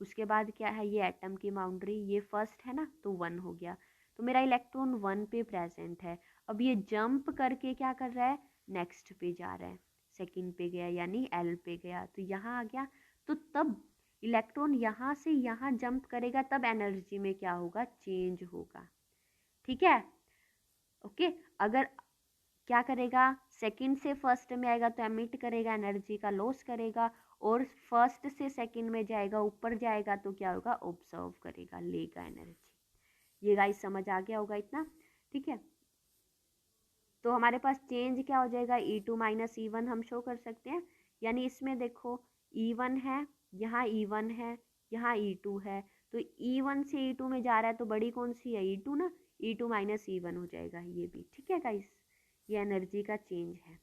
उसके बाद क्या है, ये एटम की बाउंड्री, ये फर्स्ट है ना, तो 1 हो गया, तो मेरा इलेक्ट्रॉन 1 पे प्रेजेंट है। अब ये जंप करके क्या कर रहा है, नेक्स्ट पे जा रहा है, सेकंड पे गया यानी L पे गया, तो यहाँ आ गया। तो तब इलेक्ट्रॉन यहाँ से यहाँ जंप करेगा, तब एनर्जी में क्या होगा, चेंज होगा। ठीक है, ओके। अगर क्या करेगा, सेकंड से फर्स्ट में आएगा तो एमिट करेगा, एनर्जी का लॉस करेगा, और फर्स्ट से सेकंड में जाएगा, ऊपर जाएगा तो क्या होगा, ऑब्जर्व करेगा, लेगा एनर्जी। ये गाइस समझ आ गया होगा इतना, ठीक है। तो हमारे पास चेंज क्या हो जाएगा, E2 माइनस E1 हम शो कर सकते हैं। यानी इसमें देखो E1 है, यहाँ E1 है, यहाँ E2 है, तो E1 से E2 में जा रहा है तो बड़ी कौन सी है, E2 ना, E2 माइनस E1 हो जाएगा ये भी, ठीक है गाइस। ये एनर्जी का चेंज है।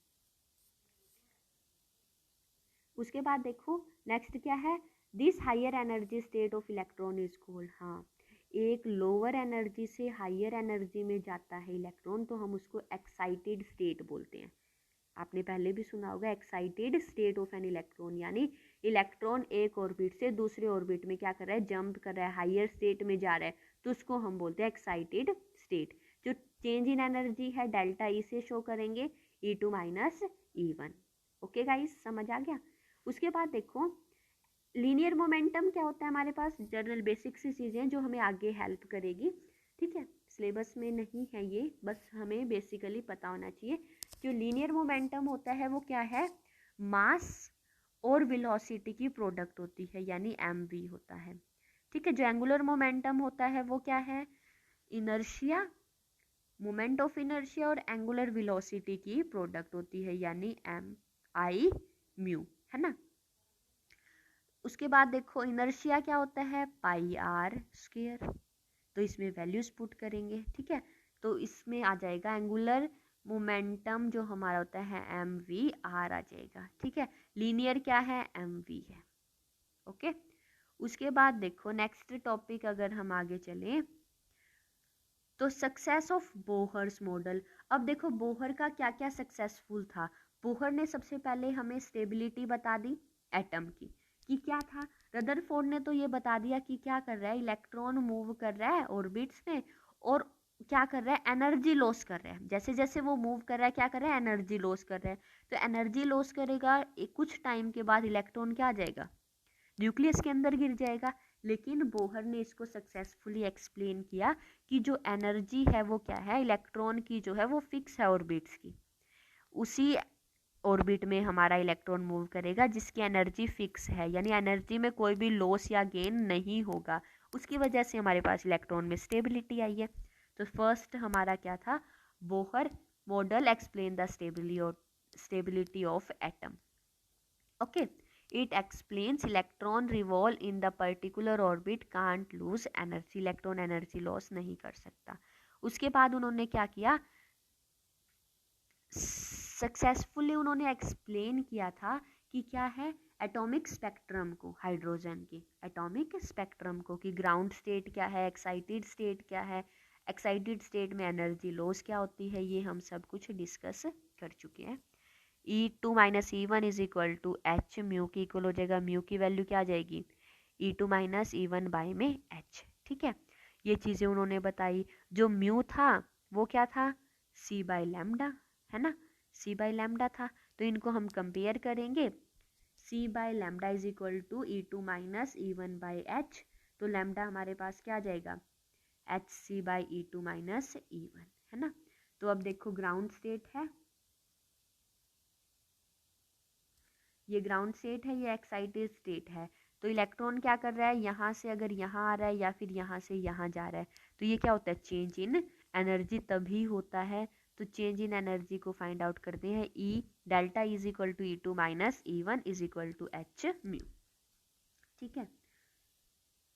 उसके बाद देखो नेक्स्ट क्या है, this higher energy state of electron is called, हाँ एक लोअर एनर्जी से हायर एनर्जी में जाता है इलेक्ट्रॉन तो हम उसको एक्साइटेड स्टेट बोलते हैं। आपने पहले भी सुना होगा excited state of an electron, यानी इलेक्ट्रॉन एक ऑर्बिट से दूसरे ऑर्बिट में क्या कर रहा है, जंप कर रहा है, हायर स्टेट में जा रहा है, तो उसको हम बोलते हैं एक्साइटेड स्टेट। जो चेंज इन एनर्जी है डेल्टा ई से शो करेंगे, E2 minus E1। Okay guys, समझ आ गया। उसके बाद देखो लीनियर मोमेंटम क्या होता है, हमारे पास जनरल बेसिक सी चीज़ें जो हमें आगे हेल्प करेगी, ठीक है। सिलेबस में नहीं है ये, बस हमें बेसिकली पता होना चाहिए। जो लीनियर मोमेंटम होता है वो क्या है, मास और वेलोसिटी की प्रोडक्ट होती है, यानी mv होता है, ठीक है। जो एंगुलर मोमेंटम होता है वो क्या है, इनर्शिया, मोमेंट ऑफ इनर्शिया और एंगुलर वेलोसिटी की प्रोडक्ट होती है, यानी mi म्यू, है ना। उसके बाद देखो इनर्शिया क्या होता है, पाई आर स्क्वायर, तो इसमें वैल्यूज पुट करेंगे, ठीक है। तो इसमें आ जाएगा एंगुलर मोमेंटम जो हमारा होता है mv r आ जाएगा, ठीक है। लीनियर क्या है, mv है, ओके। उसके बाद देखो नेक्स्ट टॉपिक अगर हम आगे चलें तो सक्सेस ऑफ बोहर्स मॉडल। अब देखो बोहर का क्या क्या सक्सेसफुल था। बोहर ने सबसे पहले हमें स्टेबिलिटी बता दी एटम की, कि क्या था, रदरफोर्ड ने तो ये बता दिया कि क्या कर रहा है, इलेक्ट्रॉन मूव कर रहा है ऑर्बिट्स में और क्या कर रहा है, एनर्जी लॉस कर रहा है, जैसे जैसे वो मूव कर रहा है क्या कर रहा है, एनर्जी लॉस कर रहा है। तो एनर्जी लॉस करेगा, कुछ टाइम के बाद इलेक्ट्रॉन क्या आ जाएगा, न्यूक्लियस के अंदर गिर जाएगा। लेकिन बोहर ने इसको सक्सेसफुली एक्सप्लेन किया कि जो एनर्जी है वो क्या है, इलेक्ट्रॉन की जो है वो फिक्स है ऑर्बिट्स की, उसी ऑर्बिट में हमारा इलेक्ट्रॉन मूव करेगा जिसकी एनर्जी फिक्स है, यानी एनर्जी में कोई भी लॉस या गेन नहीं होगा। उसकी वजह से हमारे पास इलेक्ट्रॉन में स्टेबिलिटी आई है। तो फर्स्ट हमारा क्या था, Bohr model explain the stability of atom, okay. It explains electron revolve in the particular orbit can't lose energy, electron energy loss नहीं कर सकता। उसके बाद उन्होंने क्या किया, सक्सेसफुली उन्होंने एक्सप्लेन किया था कि क्या है, एटॉमिक स्पेक्ट्रम को, हाइड्रोजन के एटॉमिक स्पेक्ट्रम को, कि ग्राउंड स्टेट क्या है, एक्साइटेड स्टेट क्या है, एक्साइटेड स्टेट में एनर्जी लॉस क्या होती है, ये हम सब कुछ डिस्कस कर चुके हैं। E2 minus E1 is equal to H, mu की इक्वल हो जाएगा, म्यू की वैल्यू क्या आ जाएगी, E2 माइनस E1 बाई में एच, ठीक है। ये चीज़ें उन्होंने बताई। जो म्यू था वो क्या था, C बाई लैम्डा, है ना, C बाई लैम्डा था। तो इनको हम कंपेयर करेंगे, C by lambda is equal to E2 minus E1 by h, तो लैम्डा हमारे पास क्या आ जाएगा, HC by E2 minus E1, है ना। तो अब देखो ग्राउंड स्टेट है, ये ग्राउंड स्टेट है, ये एक्साइटेड स्टेट है। तो इलेक्ट्रॉन क्या कर रहा है, यहाँ से अगर यहाँ आ रहा है या फिर यहाँ से यहाँ जा रहा है, तो ये क्या होता है, चेंज इन एनर्जी तभी होता है। तो चेंज इन एनर्जी को फाइंड आउट करते हैं, E delta is equal to E2 minus E1 is equal to H mu, ठीक है।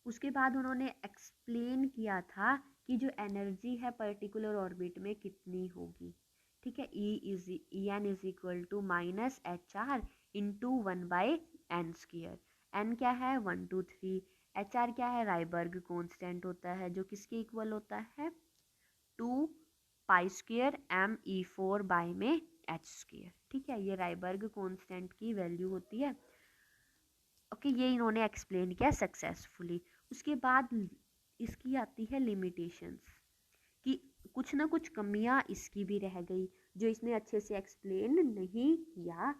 उसके बाद उन्होंने एक्सप्लेन किया था कि जो एनर्जी है पर्टिकुलर ऑर्बिट में कितनी होगी, ठीक है। En is equal to minus h R into 1/n square. n क्या है 1 2 3, एच आर क्या है, राइबर्ग कांस्टेंट होता है जो किसके इक्वल होता है 2 पाई स्क्वायर me4 बाय में h स्क्वायर, ठीक है। ये राइबर्ग कांस्टेंट की वैल्यू होती है, ओके। ये इन्होंने एक्सप्लेन किया सक्सेसफुली। उसके बाद इसकी आती है लिमिटेशंस, कि कुछ ना कुछ कमियां इसकी भी रह गई जो इसने अच्छे से एक्सप्लेन नहीं किया,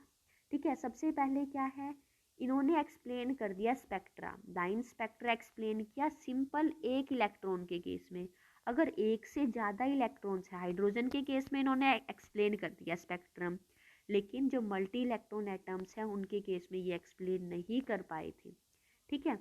ठीक है। सबसे पहले क्या है, इन्होंने एक्सप्लेन कर दिया स्पेक्ट्रा, लाइन स्पेक्ट्रा एक्सप्लेन किया सिंपल एक इलेक्ट्रॉन के केस में। अगर एक से ज़्यादा इलेक्ट्रॉन्स है, हाइड्रोजन के केस में इन्होंने एक्सप्लेन कर दिया स्पेक्ट्रम, लेकिन जो मल्टी इलेक्ट्रॉन एटम्स हैं उनके केस में ये एक्सप्लेन नहीं कर पाए थे। ठीक है,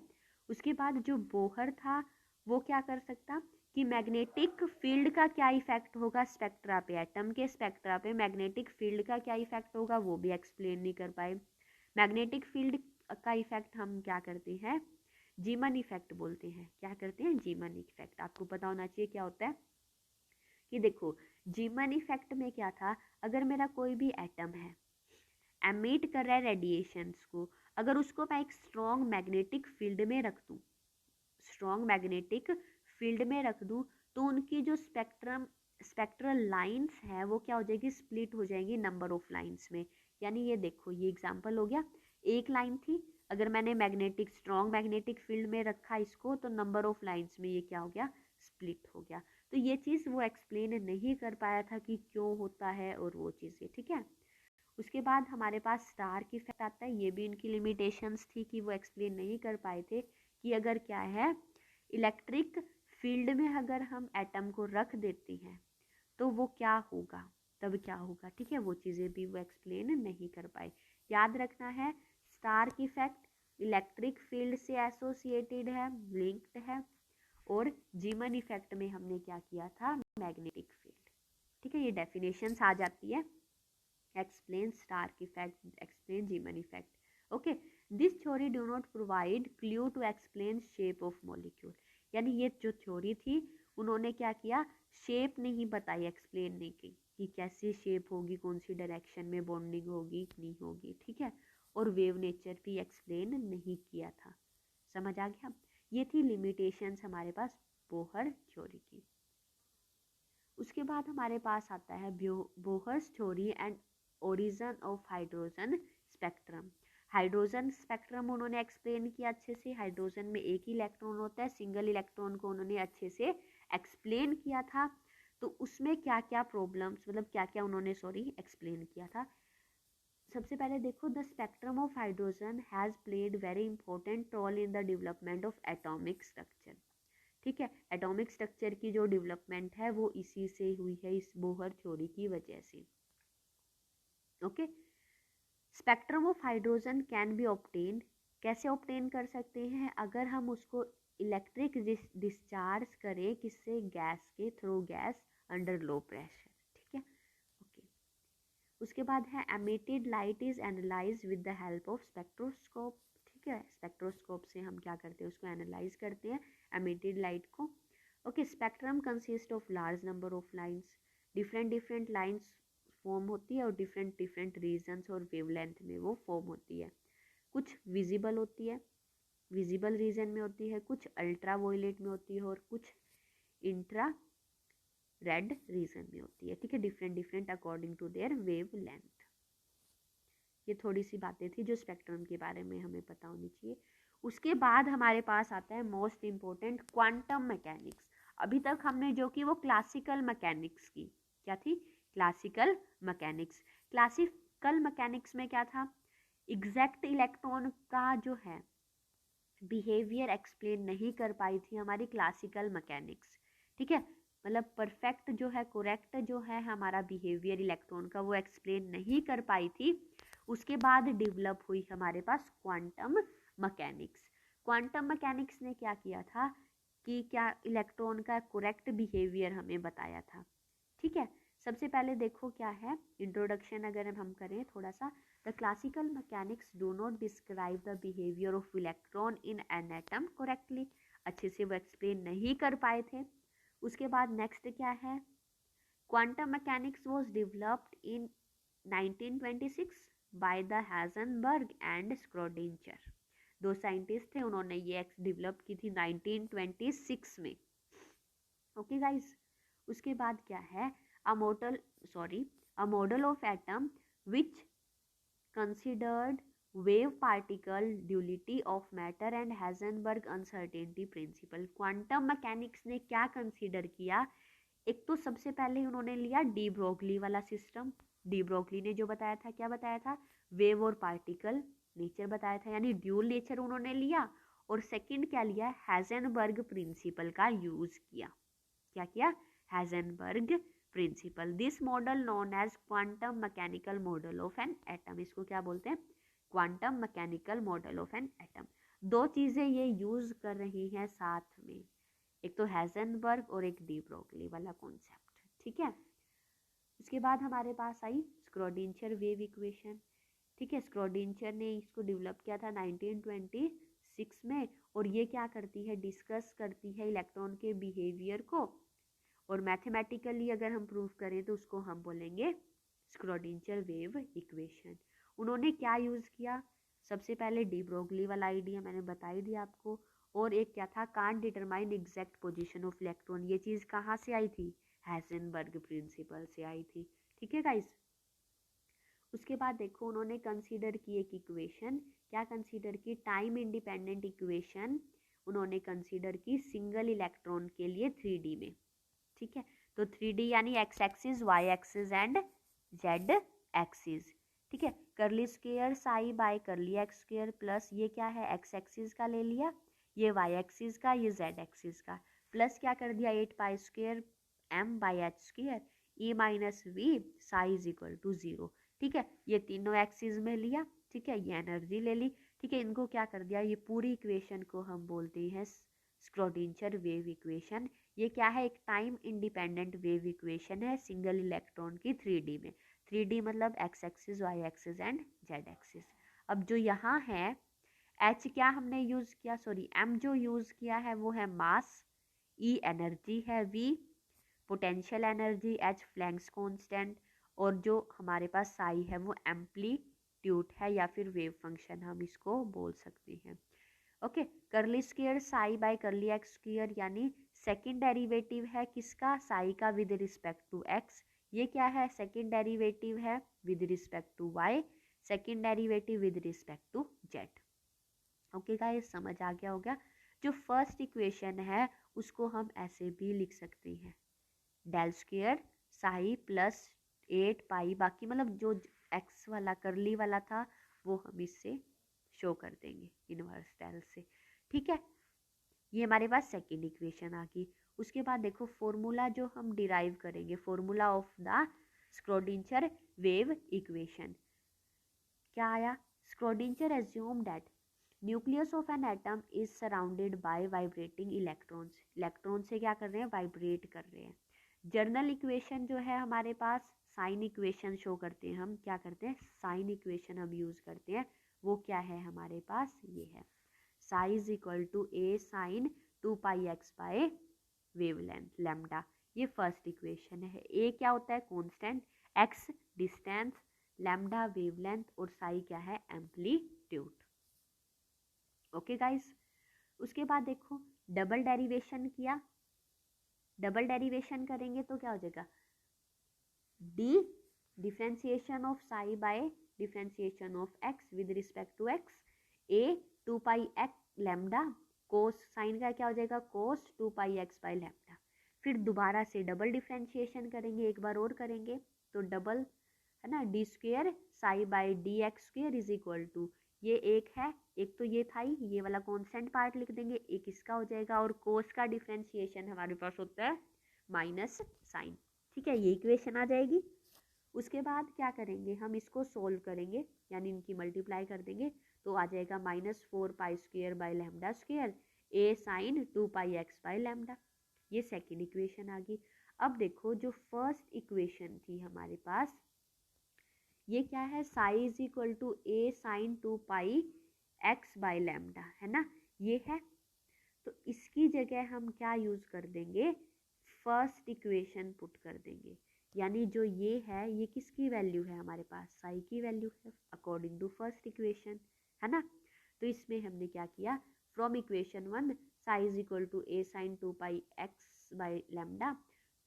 उसके बाद जो बोहर था वो क्या कर सकता कि मैग्नेटिक फील्ड का क्या इफेक्ट होगा स्पेक्ट्रा पे, एटम के स्पेक्ट्रा पे मैग्नेटिक फील्ड का क्या इफेक्ट होगा वो भी एक्सप्लेन नहीं कर पाए। मैग्नेटिक फील्ड का इफेक्ट हम क्या करते हैं, जीमन इफेक्ट बोलते हैं। क्या करते हैं, जीमन इफेक्ट। आपको पता होना चाहिए क्या होता है कि देखो जीमन इफेक्ट में क्या था, अगर मेरा कोई भी एटम है एमिट कर रहा है रेडिएशंस को, अगर उसको मैं एक स्ट्रॉन्ग मैग्नेटिक फील्ड में रख दूं, स्ट्रॉन्ग मैग्नेटिक फील्ड में रख दूं, तो उनकी जो स्पेक्ट्रल लाइंस है वो क्या हो जाएगी, स्प्लिट हो जाएगी नंबर ऑफ लाइंस में। यानी ये देखो ये एग्जांपल हो गया, एक लाइन थी, अगर मैंने स्ट्रॉन्ग मैग्नेटिक फील्ड में रखा इसको, तो नंबर ऑफ लाइंस में ये क्या हो गया, स्प्लिट हो गया। तो ये चीज़ वो एक्सप्लेन नहीं कर पाया था कि क्यों होता है और वो चीज़ें। ठीक है, उसके बाद हमारे पास स्टार की इफेक्ट आता है। ये भी इनकी लिमिटेशंस थी कि वो एक्सप्लेन नहीं कर पाए थे कि अगर क्या है, इलेक्ट्रिक फील्ड में अगर हम एटम को रख देते हैं तो वो क्या होगा, तब क्या होगा। ठीक है, वो चीज़ें भी वो एक्सप्लेन नहीं कर पाए। याद रखना है, स्टार की इफेक्ट इलेक्ट्रिक फील्ड से एसोसिएटेड है, लिंक्ड है, और जीमन इफेक्ट में हमने क्या किया था, मैग्नेटिक फील्ड। ठीक है, ये डेफिनेशंस आ जाती है, explain Stark effect, explain Zeeman effect. Okay, this theory do not provide clue to explain shape of molecule. यानी ये जो थ्योरी थी उन्होंने क्या किया, शेप नहीं बताई, एक्सप्लेन नहीं की कि कैसी शेप होगी, कौन सी डायरेक्शन में बॉन्डिंग होगी, नहीं होगी। ठीक है, और वेव नेचर भी एक्सप्लेन नहीं किया था। समझ आ गया, ये थी लिमिटेशंस हमारे पास बोहर थ्योरी की। उसके बाद हमारे पास आता है Bohr's theory and origin of hydrogen spectrum. Hydrogen spectrum उन्होंने एक्सप्लेन किया अच्छे से। हाइड्रोजन में एक ही इलेक्ट्रॉन होता है, सिंगल इलेक्ट्रॉन को उन्होंने अच्छे से एक्सप्लेन किया था। तो उसमें क्या क्या प्रॉब्लम्स, मतलब क्या क्या उन्होंने एक्सप्लेन किया था। सबसे पहले देखो, the spectrum of hydrogen has played very important role in the development of atomic structure. ठीक है, एटॉमिक स्ट्रक्चर की जो डेवलपमेंट है वो इसी से हुई है, इस बोहर थ्योरी की वजह से। Okay, spectrum of hydrogen can be obtain, कैसे ऑब्टेन कर सकते हैं, अगर हम उसको इलेक्ट्रिक डिस्चार्ज करें, किससे, गैस के through, gas under low pressure. ठीक है, ओके। उसके बाद है emitted light is analyse with the help of spectroscope. ठीक है, स्पेक्ट्रोस्कोप से हम क्या करते हैं, उसको एनालाइज करते हैं एमिटेड लाइट को। Okay, spectrum consist of large number of lines, different lines form होती है और डिफरेंट रीजन्स और वेवलेंथ में वो फॉर्म होती है। कुछ विजिबल होती है, विजिबल रीजन में होती है, कुछ अल्ट्रा वायलेट में होती है और कुछ इंट्रा रेड रीजन में होती है। ठीक है, different according to their wavelength. ये थोड़ी सी बातें थी जो स्पेक्ट्रम के बारे में हमें पता होनी चाहिए। उसके बाद हमारे पास आता है मोस्ट इम्पोर्टेंट, क्वांटम मैकेनिक्स। अभी तक हमने जो कि वो क्लासिकल मैकेनिक्स की, क्या थी, क्लासिकल मैकेनिक्स। क्लासिकल मैकेनिक्स में क्या था, एग्जैक्ट इलेक्ट्रॉन का जो है बिहेवियर एक्सप्लेन नहीं कर पाई थी हमारी क्लासिकल मैकेनिक्स। ठीक है, मतलब परफेक्ट जो है, करेक्ट जो है हमारा बिहेवियर इलेक्ट्रॉन का, वो एक्सप्लेन नहीं कर पाई थी। उसके बाद डेवलप हुई हमारे पास क्वांटम मैकेनिक्स। क्वांटम मैकेनिक्स ने क्या किया था कि क्या इलेक्ट्रॉन का करेक्ट बिहेवियर हमें बताया था। ठीक है, सबसे पहले देखो क्या है इंट्रोडक्शन, अगर हम करें थोड़ा सा, the classical mechanics do not describe the behaviour of electron in an atom correctly, अच्छे से वो एक्सप्लेन नहीं कर पाए थे। उसके बाद नेक्स्ट क्या है, quantum mechanics was developed in 1926 by the Heisenberg and Schrödinger. दो साइंटिस्ट थे, उन्होंने ये डेवलप की थी 1926 में। ओके गाइस, उसके बाद क्या है, a model of atom which considered wave particle duality of matter and Heisenberg uncertainty principle। Quantum mechanics ने क्या कंसीडर किया, एक तो सबसे पहले उन्होंने लिया डी ब्रोगली वाला सिस्टम। डी ब्रोगली ने जो बताया था, क्या बताया था, वेव और पार्टिकल नेचर बताया था, यानी ड्यूल नेचर उन्होंने लिया। और सेकंड क्या लिया, हाइजेनबर्ग प्रिंसिपल का यूज किया। क्या किया, Heisenberg principle. This model known as quantum mechanical model of an atom. इसको क्या बोलते हैं? Quantum mechanical model of an atom. दो चीजें ये यूज कर रही हैं साथ में, एक तो हेजनबर्ग और एक डी ब्रोगली वाला कॉन्सेप्ट, ठीक है। उसके बाद हमारे पास आई स्क्रोडिंजर वेव इक्वेशन, ठीक है। स्क्रोडिंजर ने इसको डेवलप किया था 1926 में, और ये क्या करती है, डिस्कस करती है इलेक्ट्रॉन के बिहेवियर को, और मैथमेटिकली अगर हम प्रूव करें तो उसको हम बोलेंगे स्क्रोडिंजर वेव इक्वेशन। उन्होंने क्या यूज़ किया? सबसे पहले डी ब्रोगली वाला आइडिया मैंने बता ही दिया आपको, और एक क्या था, can't determine exact position of electron. ये चीज़ कहाँ से आई थी? हेजनबर्ग प्रिंसिपल से आई थी, ठीक है गाइस। उसके बाद देखो उन्होंने कंसीडर की एक इक्वेशन, क्या कंसीडर की? टाइम इंडिपेंडेंट इक्वेशन उन्होंने कंसीडर की सिंगल इलेक्ट्रॉन के लिए 3D में, ठीक है। तो 3D यानी x axis, y axis and z axis, ठीक है। Curly square psi by curly x square plus ये क्या है, एक्स एक्सिस का ले लिया, ये वाई एक्सिस का, ये जेड एक्सिस का, प्लस क्या कर दिया 8 pi square m by h square e minus v psi is equal to 0, ठीक है। ये तीनों एक्सिस में लिया, ठीक है, ये एनर्जी ले ली, ठीक है। इनको क्या कर दिया, ये पूरी इक्वेशन को हम बोलते हैं स्क्रोडिंजर वेव इक्वेशन। ये क्या है? एक टाइम इंडिपेंडेंट वेव इक्वेशन है सिंगल इलेक्ट्रॉन की 3D में। 3D मतलब x axis, y axis and z axis. अब जो यहाँ है एच क्या हमने यूज किया, सॉरी एम जो यूज किया है वो है मास, ई एनर्जी है, v potential energy, h Planck's constant, और जो हमारे पास साई है वो एम्पलीट्यूड है या फिर वेव फंक्शन हम इसको बोल सकते हैं, ओके। करली square psi by curly x square यानी सेकंड डेरिवेटिव है किसका? साई का विद रिस्पेक्ट टू एक्स। ये क्या है? सेकंड डेरिवेटिव है with respect to y, second derivative with respect to z, okay guys, समझ आ गया होगा। जो फर्स्ट इक्वेशन है उसको हम ऐसे भी लिख सकते हैं, डेल स्क्वायर साई प्लस 8 पाई, बाकी मतलब जो एक्स वाला करली वाला था वो हम इससे शो कर देंगे इनवर्स डेल से, ठीक है। ये हमारे पास सेकेंड इक्वेशन आ गई। उसके बाद देखो फॉर्मूला जो हम डिराइव करेंगे, formula of the Schrödinger wave equation क्या आया? Schrödinger assume that nucleus of an atom is surrounded by vibrating electrons. Electron से क्या कर रहे हैं? वाइब्रेट कर रहे हैं। जर्नल इक्वेशन जो है हमारे पास, साइन इक्वेशन शो करते हैं हम, क्या करते हैं? साइन इक्वेशन हम यूज करते हैं, वो क्या है हमारे पास? ये है psi is equal to a sine 2 pi x by wavelength lambda. ये फर्स्ट इक्वेशन है। ए क्या होता है? Constant, x distance, lambda wavelength, और साई क्या है? Amplitude, okay guys. उसके बाद देखो डबल डेरिवेशन किया, डबल डेरिवेशन करेंगे तो क्या हो जाएगा? D differentiation of psi by differentiation of x with respect to x, a 2 pi x lambda, cos sine का क्या हो जाएगा? कोस 2 पाई एक्स बाय लैम्डा। फिर दोबारा से डबल डिफ्रेंशिएशन करेंगे, एक बार और करेंगे तो डबल है ना, d square psi by d x square is equal to, ये एक है, एक तो ये था ही, ये वाला कांस्टेंट पार्ट लिख देंगे, एक इसका हो जाएगा, और कोस का डिफ्रेंशिएशन हमारे पास होता है माइनस साइन, ठीक है, ये इक्वेशन आ जाएगी। उसके बाद क्या करेंगे हम? इसको सोल्व करेंगे, यानी इनकी मल्टीप्लाई कर देंगे, तो आ जाएगा -4 pi square by lambda square a sine 2 pi x by lambda. ये सेकेंड इक्वेशन आ गई। अब देखो जो फर्स्ट इक्वेशन थी हमारे पास, ये क्या है? Psi is equal to a sine 2 pi x by lambda, है ना, ये है। तो इसकी जगह हम क्या यूज कर देंगे? फर्स्ट इक्वेशन पुट कर देंगे, यानी जो ये है ये किसकी वैल्यू है हमारे पास? साई की वैल्यू है अकॉर्डिंग टू फर्स्ट इक्वेशन, है ना। तो इसमें हमने क्या किया? From equation 1 psi is equal to a sine 2 pi x by lambda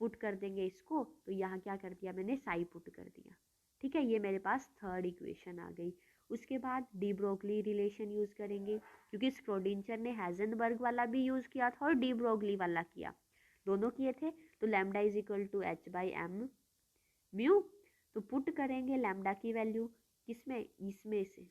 put कर देंगे इसको, तो यहाँ क्या कर दिया मैंने? साई पुट कर दिया, ठीक है। ये मेरे पास थर्ड इक्वेशन आ गई। उसके बाद डी ब्रोगली रिलेशन यूज करेंगे, क्योंकि स्क्रोडिंजर ने हेजनबर्ग वाला भी यूज किया था और डी ब्रोगली वाला किया, दोनों किए थे। तो lambda is equal to H by m mu, तो पुट करेंगे लैम्डा की वैल्यू किसमें? इसमें से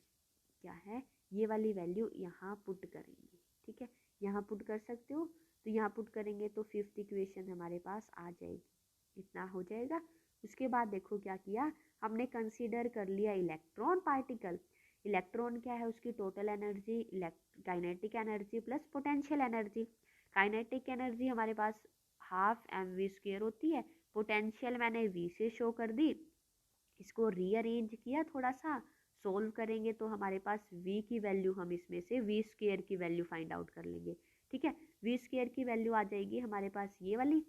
क्या है? ये वाली वैल्यू यहाँ पुट करेंगे, ठीक है, यहाँ पुट कर सकते हो। तो यहाँ पुट करेंगे तो फिफ्थ इक्वेशन हमारे पास आ जाएगी, इतना हो जाएगा। उसके बाद देखो क्या किया हमने, कंसीडर कर लिया इलेक्ट्रॉन पार्टिकल। इलेक्ट्रॉन क्या है, उसकी total energy kinetic energy plus potential energy. Kinetic energy हमारे पास हाफ mv² होती है, पोटेंशियल मैंने v से शो कर दी। इसको रीअरेंज किया थोड़ा सा, सोल्व करेंगे तो हमारे पास v की वैल्यू, हम इसमें से v² की वैल्यू फाइंड आउट कर लेंगे। ठीक है, v² की वैल्यू आ जाएगी हमारे पास ये वाली।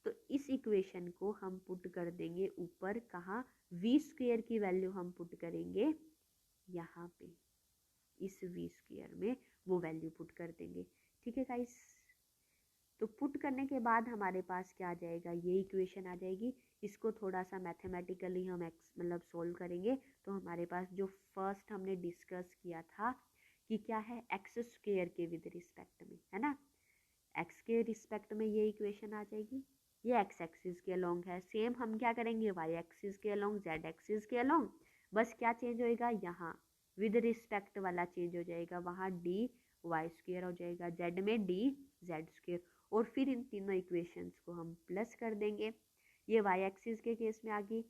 तो इस इक्वेशन को हम पुट कर देंगे ऊपर, कहाँ, v² की वैल्यू हम पुट करेंगे यहाँ पे, इस v² में वो वैल्यू पुट कर देंगे। ठीक है गाइस, तो पुट करने के बाद हमारे पास क्या आ जाएगा, ये इक्वेशन आ जाएगी। इसको थोड़ा सा मैथमेटिकली हम मतलब सोल्व करेंगे तो हमारे पास जो फर्स्ट हमने डिस्कस किया था कि क्या है, x² के विद रिस्पेक्ट में, है ना, x के रिस्पेक्ट में ये इक्वेशन आ जाएगी। ये x एक्सिस के अलोंग है, सेम हम क्या करेंगे y एक्सिस के अलोंग, z एक्सिस के अलोंग। बस क्या चेंज होएगा, यहाँ विद रिस्पेक्ट वाला चेंज हो जाएगा, वहाँ dy² हो जाएगा, z में dz²। और फिर इन तीनों इक्वेशंस को हम प्लस कर देंगे। ये y एक्सिस के केस में आ गई,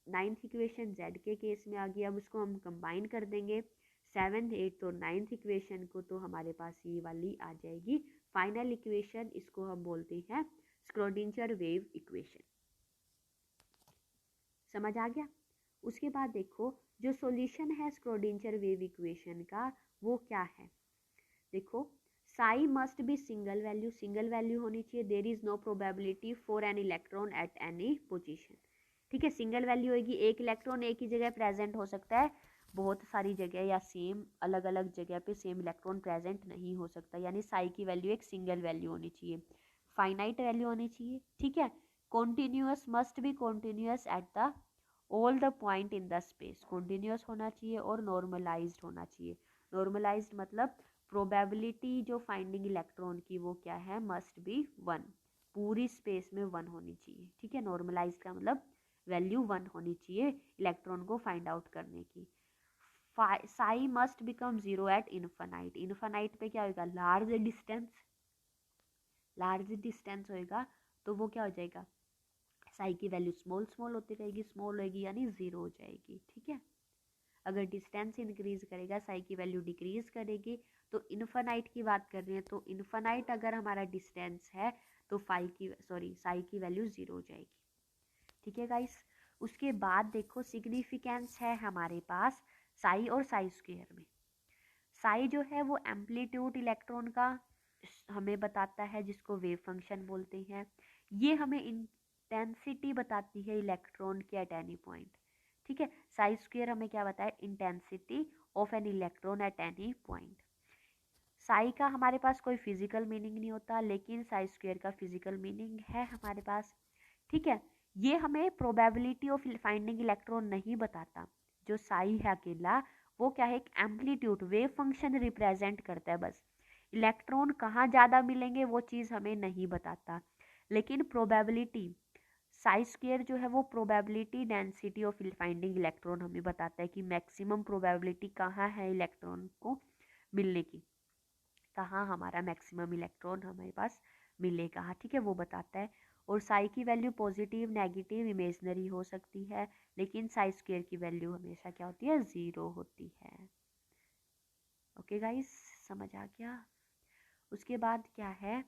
9th इक्वेशन z के केस में आ गई। अब उसको हम कंबाइन कर देंगे 7th 8th और 9th इक्वेशन को, तो हमारे पास ये वाली आ जाएगी फाइनल इक्वेशन। इसको हम बोलते हैं स्क्रोडिंजर वेव इक्वेशन। समझ आ गया। उसके बाद देखो जो सॉल्यूशन है स्क्रोडिंजर वेव इक्वेशन का वो क्या है, देखो psi must be single value, single value होनी चाहिए। There is no probability for an electron at any position. ठीक है, सिंगल वैल्यू होगी, एक इलेक्ट्रॉन एक ही जगह प्रेजेंट हो सकता है, बहुत सारी जगह या सेम अलग अलग जगह पे सेम इलेक्ट्रॉन प्रेजेंट नहीं हो सकता, यानी साई की वैल्यू एक सिंगल वैल्यू होनी चाहिए, फाइनाइट वैल्यू होनी चाहिए। ठीक है, continuous must be continuous at the all the point in the space, continuous होना चाहिए और नॉर्मलाइज्ड होना चाहिए। नॉर्मलाइज्ड मतलब प्रोबेबिलिटी जो फाइंडिंग इलेक्ट्रॉन की वो क्या है, मस्ट बी 1, पूरी स्पेस में 1 होनी चाहिए। ठीक है, नॉर्मलाइज्ड का मतलब वैल्यू 1 होनी चाहिए इलेक्ट्रॉन को फाइंड आउट करने की। Psi must become 0 at infinite, infinite पे क्या होगा, लार्ज डिस्टेंस होएगा, तो वो क्या हो जाएगा, साई की वैल्यू स्मॉल स्मॉल होती रहेगी, स्मॉल होएगी यानी 0 हो जाएगी। ठीक है, अगर डिस्टेंस इंक्रीज करेगा साई की वैल्यू डिक्रीज करेगी। तो इन्फानाइट की बात कर रहे हैं, तो इन्फानाइट अगर हमारा डिस्टेंस है तो साई की वैल्यू 0 हो जाएगी। ठीक है गाइस, उसके बाद देखो सिग्निफिकेंस है हमारे पास साई और साई² में। साई जो है वो एम्पलीट्यूड इलेक्ट्रॉन का हमें बताता है, जिसको वेव फंक्शन बोलते हैं। ये हमें इंटेंसिटी बताती है इलेक्ट्रॉन के एट एनी पॉइंट। ठीक है, साई² हमें क्या बताए, intensity of N electron at any point. Sai का हमारे पास कोई फिजिकल मीनिंग नहीं होता, लेकिन साई² का फिजिकल मीनिंग है हमारे पास। ठीक है, ये हमें प्रोबेबिलिटी ऑफ फाइंडिंग इलेक्ट्रॉन नहीं बताता। जो साई है अकेला वो क्या है, एक एम्पलीट्यूड वेव फंक्शन रिप्रेजेंट करता है बस। इलेक्ट्रॉन कहाँ ज़्यादा मिलेंगे वो चीज़ हमें नहीं बताता, लेकिन प्रोबेबिलिटी साई² जो है वो probability density of finding electron हमें बताता है कि मैक्सिमम प्रोबेबिलिटी कहाँ है इलेक्ट्रॉन को मिलने की, कहाँ हमारा मैक्सिमम इलेक्ट्रॉन हमारे पास मिलेगा। ठीक है, वो बताता है। और साई की वैल्यू पॉजिटिव नेगेटिव इमेजनरी हो सकती है, लेकिन साई² की वैल्यू हमेशा क्या होती है, 0 होती है। ओके गाइस, समझ आ गया। उसके बाद क्या है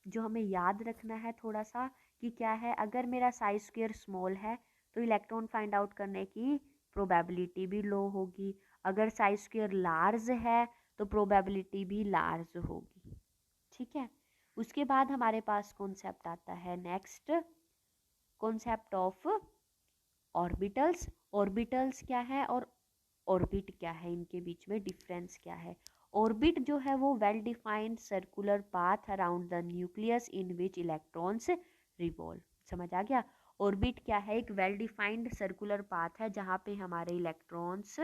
जो हमें याद रखना है थोड़ा सा, कि क्या है, अगर मेरा साई² स्मॉल है तो इलेक्ट्रॉन फाइंड आउट करने की प्रोबेबिलिटी भी लो होगी, अगर साई² लार्ज है तो प्रोबेबिलिटी भी लार्ज होगी। ठीक है, उसके बाद हमारे पास कॉन्सेप्ट आता है next, concept of orbitals. Orbitals क्या है और ऑर्बिट क्या है, इनके बीच में डिफरेंस क्या है। ऑर्बिट जो है वो well defined circular path around the nucleus in which electrons revolve. समझ आ गया, ऑर्बिट क्या है, एक वेल डिफाइंड सर्कुलर पाथ है जहाँ पे हमारे इलेक्ट्रॉन्स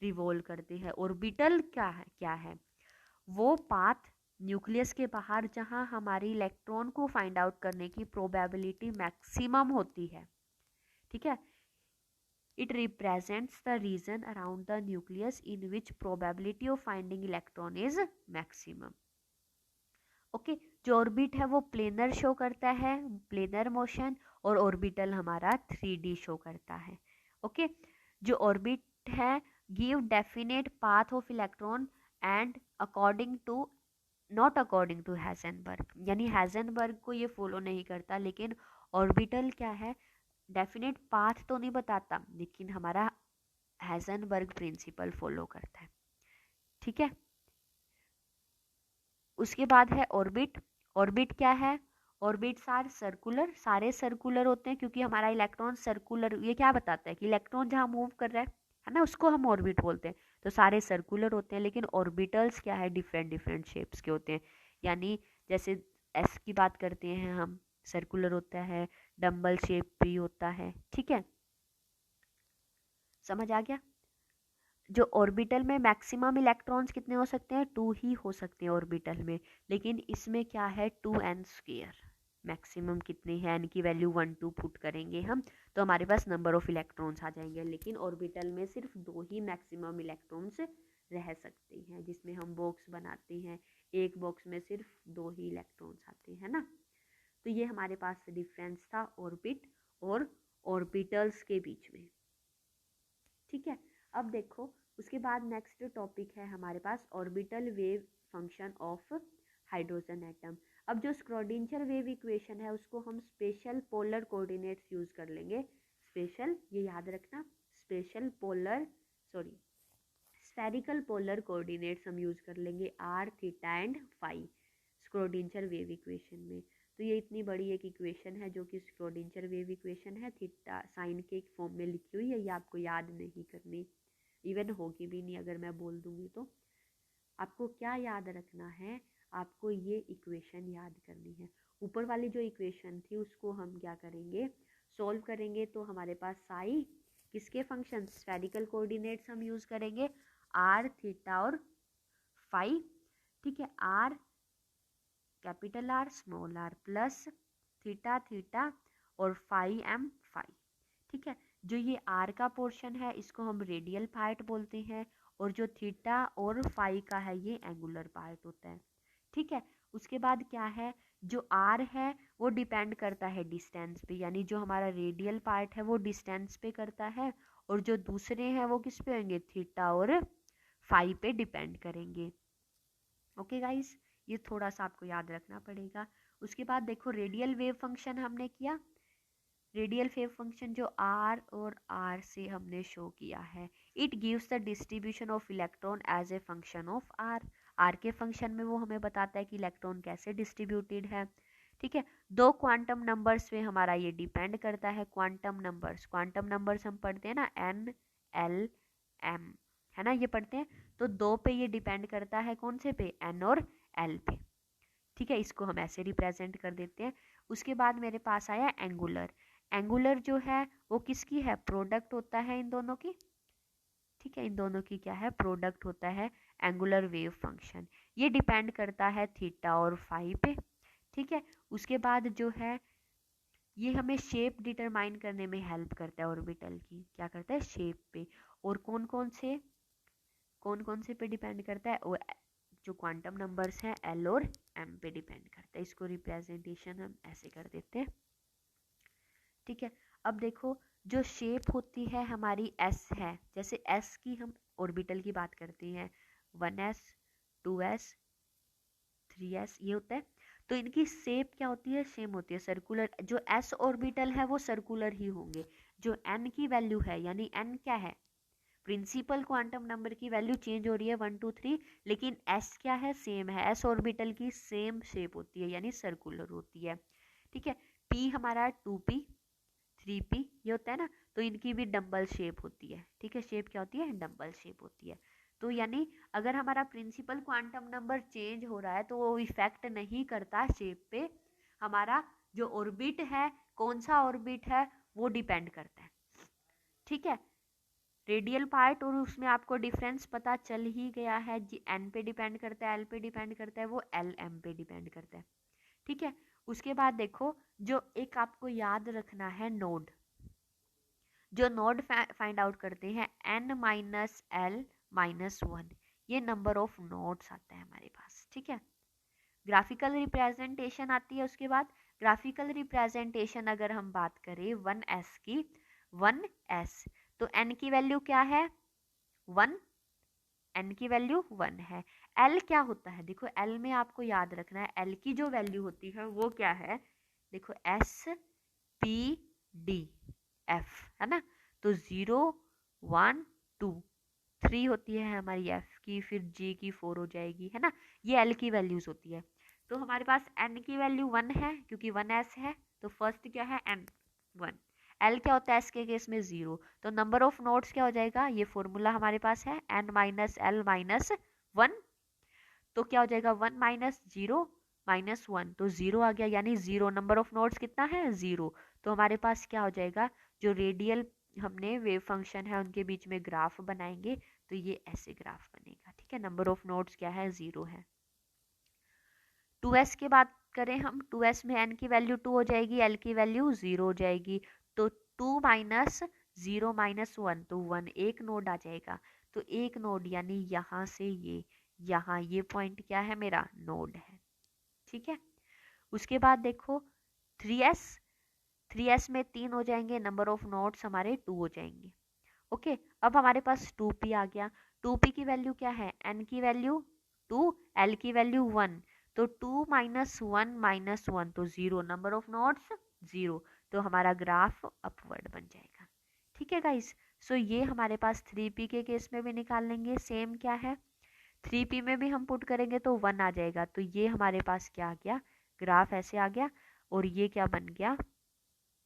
रिवॉल्व करते हैं। ऑर्बिटल क्या है, वो पाथ न्यूक्लियस के बाहर जहाँ हमारी इलेक्ट्रॉन को फाइंड आउट करने की प्रोबेबिलिटी मैक्सिमम होती है। ठीक है, it represents the region around the nucleus in which probability of finding electron is maximum. Okay, जो ऑर्बिट है वो प्लेनर शो करता है, प्लेनर मोशन, और ऑर्बिटल हमारा 3D शो करता है। ओके, जो ऑर्बिट है give definite path of electron and according to not according to Heisenberg, यानी हैजेनबर्ग को ये फॉलो नहीं करता, लेकिन ऑर्बिटल क्या है डेफिनेट पाथ तो नहीं बताता, लेकिन हमारा हैजेनबर्ग प्रिंसिपल फॉलो करता है। ठीक है, उसके बाद है ऑर्बिट। ऑर्बिट क्या है? ऑर्बिट्स आर सर्कुलर, सारे सर्कुलर होते हैं क्योंकि हमारा इलेक्ट्रॉन सर्कुलर, ये क्या बताता है कि इलेक्ट्रॉन जहाँ मूव कर रहा है ना, उसको हम ऑर्बिट बोलते हैं। तो सारे सर्कुलर होते हैं, लेकिन ऑर्बिटल्स क्या है डिफरेंट डिफरेंट शेप्स के होते हैं। यानी जैसे एस की बात करते हैं हम, सर्कुलर होता है, डम्बल शेप भी होता है। ठीक है, समझ आ गया? जो ऑर्बिटल में मैक्सिमम इलेक्ट्रॉन्स कितने हो सकते हैं? 2 ही हो सकते हैं ऑर्बिटल में, लेकिन इसमें क्या है 2n²। मैक्सिमम कितने हैं? n की वैल्यू 1 2 पुट करेंगे हम तो हमारे पास नंबर ऑफ इलेक्ट्रॉन्स आ जाएंगे, लेकिन ऑर्बिटल में सिर्फ 2 ही मैक्सिमम इलेक्ट्रॉन्स रह सकते हैं, जिसमें हम बॉक्स बनाते हैं, एक बॉक्स में सिर्फ 2 ही इलेक्ट्रॉन्स आते हैं ना। तो ये हमारे पास डिफरेंस था ऑर्बिट और ऑर्बिटल्स के बीच में। ठीक है, अब देखो उसके बाद नेक्स्ट टॉपिक है हमारे पास orbital wave function of hydrogen atom. अब जो स्क्रोडिंजर वेव इक्वेशन है उसको हम स्पेशल पोलर कोऑर्डिनेट्स यूज कर लेंगे। स्पेशल, ये याद रखना, special polar sorry spherical polar coordinates हम यूज कर लेंगे r, theta and phi Schrodinger wave equation में। तो ये इतनी बड़ी एक इक्वेशन है जो कि स्क्रोडिंजर वेव इक्वेशन है, थीटा साइन के फॉर्म में लिखी हुई है, ये आपको याद नहीं करनी, इवन होगी भी नहीं अगर मैं बोल दूंगी तो। आपको क्या याद रखना है? आपको ये इक्वेशन याद करनी है। ऊपर वाली जो इक्वेशन थी उसको हम क्या करेंगे, सॉल्व करेंगे। तो हमारे पास साई किसके फंक्शन, स्फेरिकल कोऑर्डिनेट्स हम यूज करेंगे आर, थीटा और फाई। ठीक है, r capital r small r plus theta theta और फाई एम फाई। ठीक है, जो ये आर का पोर्शन है इसको हम रेडियल पार्ट बोलते हैं, और जो थीटा और फाई का है ये एंगुलर पार्ट होता है। ठीक है, उसके बाद क्या है, जो आर है वो डिपेंड करता है डिस्टेंस पे, यानी जो हमारा रेडियल पार्ट है वो डिस्टेंस पे करता है, और जो दूसरे हैं वो किस पे होंगे, थीटा और फाई पे डिपेंड करेंगे। ओके गाइस, ये थोड़ा सा आपको याद रखना पड़ेगा। उसके बाद देखो रेडियल वेव फंक्शन हमने किया, रेडियल वेव फंक्शन जो आर और आर से हमने शो किया है, it gives the distribution of electron as a function of r. R के फंक्शन में वो हमें बताता है कि इलेक्ट्रॉन कैसे डिस्ट्रीब्यूटेड है। ठीक है, 2 क्वांटम नंबर्स पे हमारा ये डिपेंड करता है। क्वांटम नंबर्स हम पढ़ते हैं ना, n l m, है ना, ये पढ़ते हैं। तो 2 पे ये डिपेंड करता है, कौन से पे, n और l पे। ठीक है, इसको हम ऐसे रिप्रेजेंट कर देते हैं। उसके बाद मेरे पास आया एंगुलर। एंगुलर जो है वो किसकी है, प्रोडक्ट होता है इन दोनों की। ठीक है, इन दोनों की क्या है, प्रोडक्ट होता है एंगुलर वेव फंक्शन। ये डिपेंड करता है थीटा और फाई पे। ठीक है, उसके बाद जो है ये हमें शेप डिटरमाइन करने में हेल्प करता है ऑर्बिटल की, क्या करता है, शेप पे। और कौन कौन से पे डिपेंड करता है, वो जो क्वांटम नंबर्स हैं एल और एम पे डिपेंड करता है। इसको रिप्रेजेंटेशन हम ऐसे कर देते हैं। ठीक है, अब देखो जो शेप होती है हमारी एस है, जैसे एस की हम ऑर्बिटल की बात करते हैं, 1s 2s 3s ये होता है। तो इनकी शेप क्या होती है, सेम होती है, सर्कुलर। जो एस ऑर्बिटल है वो सर्कुलर ही होंगे। जो एन की वैल्यू है, यानी एन क्या है, प्रिंसिपल क्वांटम नंबर की वैल्यू चेंज हो रही है 1 2 3, लेकिन एस क्या है, सेम है। एस ऑर्बिटल की सेम शेप होती है, यानी सर्कुलर होती है। ठीक है, पी हमारा 2p 3p ये होता है ना, तो इनकी भी डम्बल शेप होती है। ठीक है, शेप क्या होती है, डम्बल शेप होती है। तो यानी अगर हमारा प्रिंसिपल क्वांटम नंबर चेंज हो रहा है तो वो इफेक्ट नहीं करता शेप पे। हमारा जो ऑर्बिट है, कौन सा ऑर्बिट है, वो डिपेंड करता है। ठीक है, रेडियल पार्ट और उसमें आपको डिफरेंस पता चल ही गया है, जी एन पे डिपेंड करता है, एल पे डिपेंड करता है, वो एल एम पे डिपेंड करता है। ठीक है, उसके बाद देखो जो एक आपको याद रखना है नोड, जो नोड फाइंड आउट करते हैं n माइनस एल माइनस 1, ये नंबर ऑफ नोड्स आता है हमारे पास। ठीक है, ग्राफिकल रिप्रेजेंटेशन आती है उसके बाद। ग्राफिकल रिप्रेजेंटेशन अगर हम बात करें 1s की, 1s तो n की वैल्यू क्या है 1, n की वैल्यू 1 है। l क्या होता है, देखो l में आपको याद रखना है l की जो वैल्यू होती है वो क्या है, देखो s p d f है ना, तो 0 1 2 3 होती है हमारी f की, फिर g की 4 हो जाएगी है ना, ये l की वैल्यूज होती है। तो हमारे पास n की वैल्यू 1 है क्योंकि 1s है, तो फर्स्ट क्या है n 1। l क्या होता है s के केस में 0, तो नंबर ऑफ नोड्स क्या हो जाएगा, ये फॉर्मूला हमारे पास है n माइनस l माइनस 1, तो क्या हो जाएगा 1 माइनस 0 माइनस 1, तो 0 आ गया, यानी 0 नंबर ऑफ नोड्स कितना है 0। तो हमारे पास क्या हो जाएगा, जो रेडियल हमने वेव फंक्शन है उनके बीच में ग्राफ बनाएंगे तो ये ऐसे ग्राफ बनेगा, ठीक है। नंबर ऑफ नोड्स क्या है 0 है। 2s की बात करें हम, 2s में n की वैल्यू 2 हो जाएगी, l की वैल्यू 0 हो जाएगी, तो 2 माइनस 0 माइनस 1, तो 1 एक नोड आ जाएगा, तो एक नोड यानी यहाँ से यहाँ ये पॉइंट क्या है मेरा नोड है, ठीक है। उसके बाद देखो 3s, 3s में 3 हो जाएंगे, नंबर ऑफ नोड्स हमारे 2 हो जाएंगे। ओके, अब हमारे पास 2p आ गया, 2p की वैल्यू क्या है, n की वैल्यू 2, l की वैल्यू 1, तो 2 माइनस 1 माइनस 1, तो 0 नंबर ऑफ नोड्स 0, तो हमारा ग्राफ अपवर्ड बन जाएगा, ठीक है गाइस। सो ये हमारे पास 3p के केस में भी निकाल लेंगे, सेम क्या है 3p में भी हम पुट करेंगे तो 1 आ जाएगा, तो ये हमारे पास क्या आ गया, ग्राफ ऐसे आ गया, और ये क्या बन गया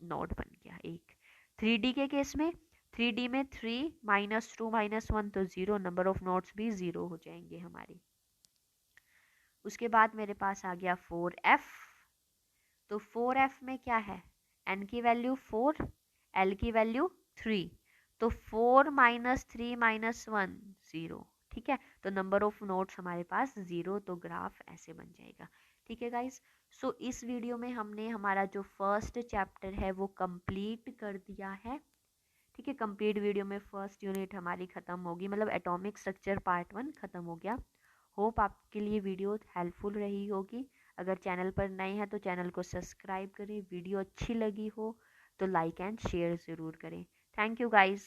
नोड बन गया एक। 3d के केस में 3d में 3 माइनस 2 माइनस 1, तो 0 नंबर ऑफ नोड्स भी 0 हो जाएंगे हमारे। उसके बाद मेरे पास आ गया 4f, तो 4f में क्या है, n की वैल्यू 4, l की वैल्यू 3, तो 4 माइनस 3 माइनस 1 0, ठीक है। तो नंबर ऑफ नोड्स हमारे पास 0, तो ग्राफ ऐसे बन जाएगा, ठीक है गाइस। सो इस वीडियो में हमने हमारा जो फर्स्ट चैप्टर है वो कंप्लीट कर दिया है, ठीक है। कंप्लीट वीडियो में फर्स्ट यूनिट हमारी ख़त्म होगी, मतलब एटॉमिक स्ट्रक्चर पार्ट 1 ख़त्म हो गया। होप आपके लिए वीडियो हेल्पफुल रही होगी। अगर चैनल पर नए हैं तो चैनल को सब्सक्राइब करें, वीडियो अच्छी लगी हो तो लाइक एंड शेयर ज़रूर करें। Thank you guys.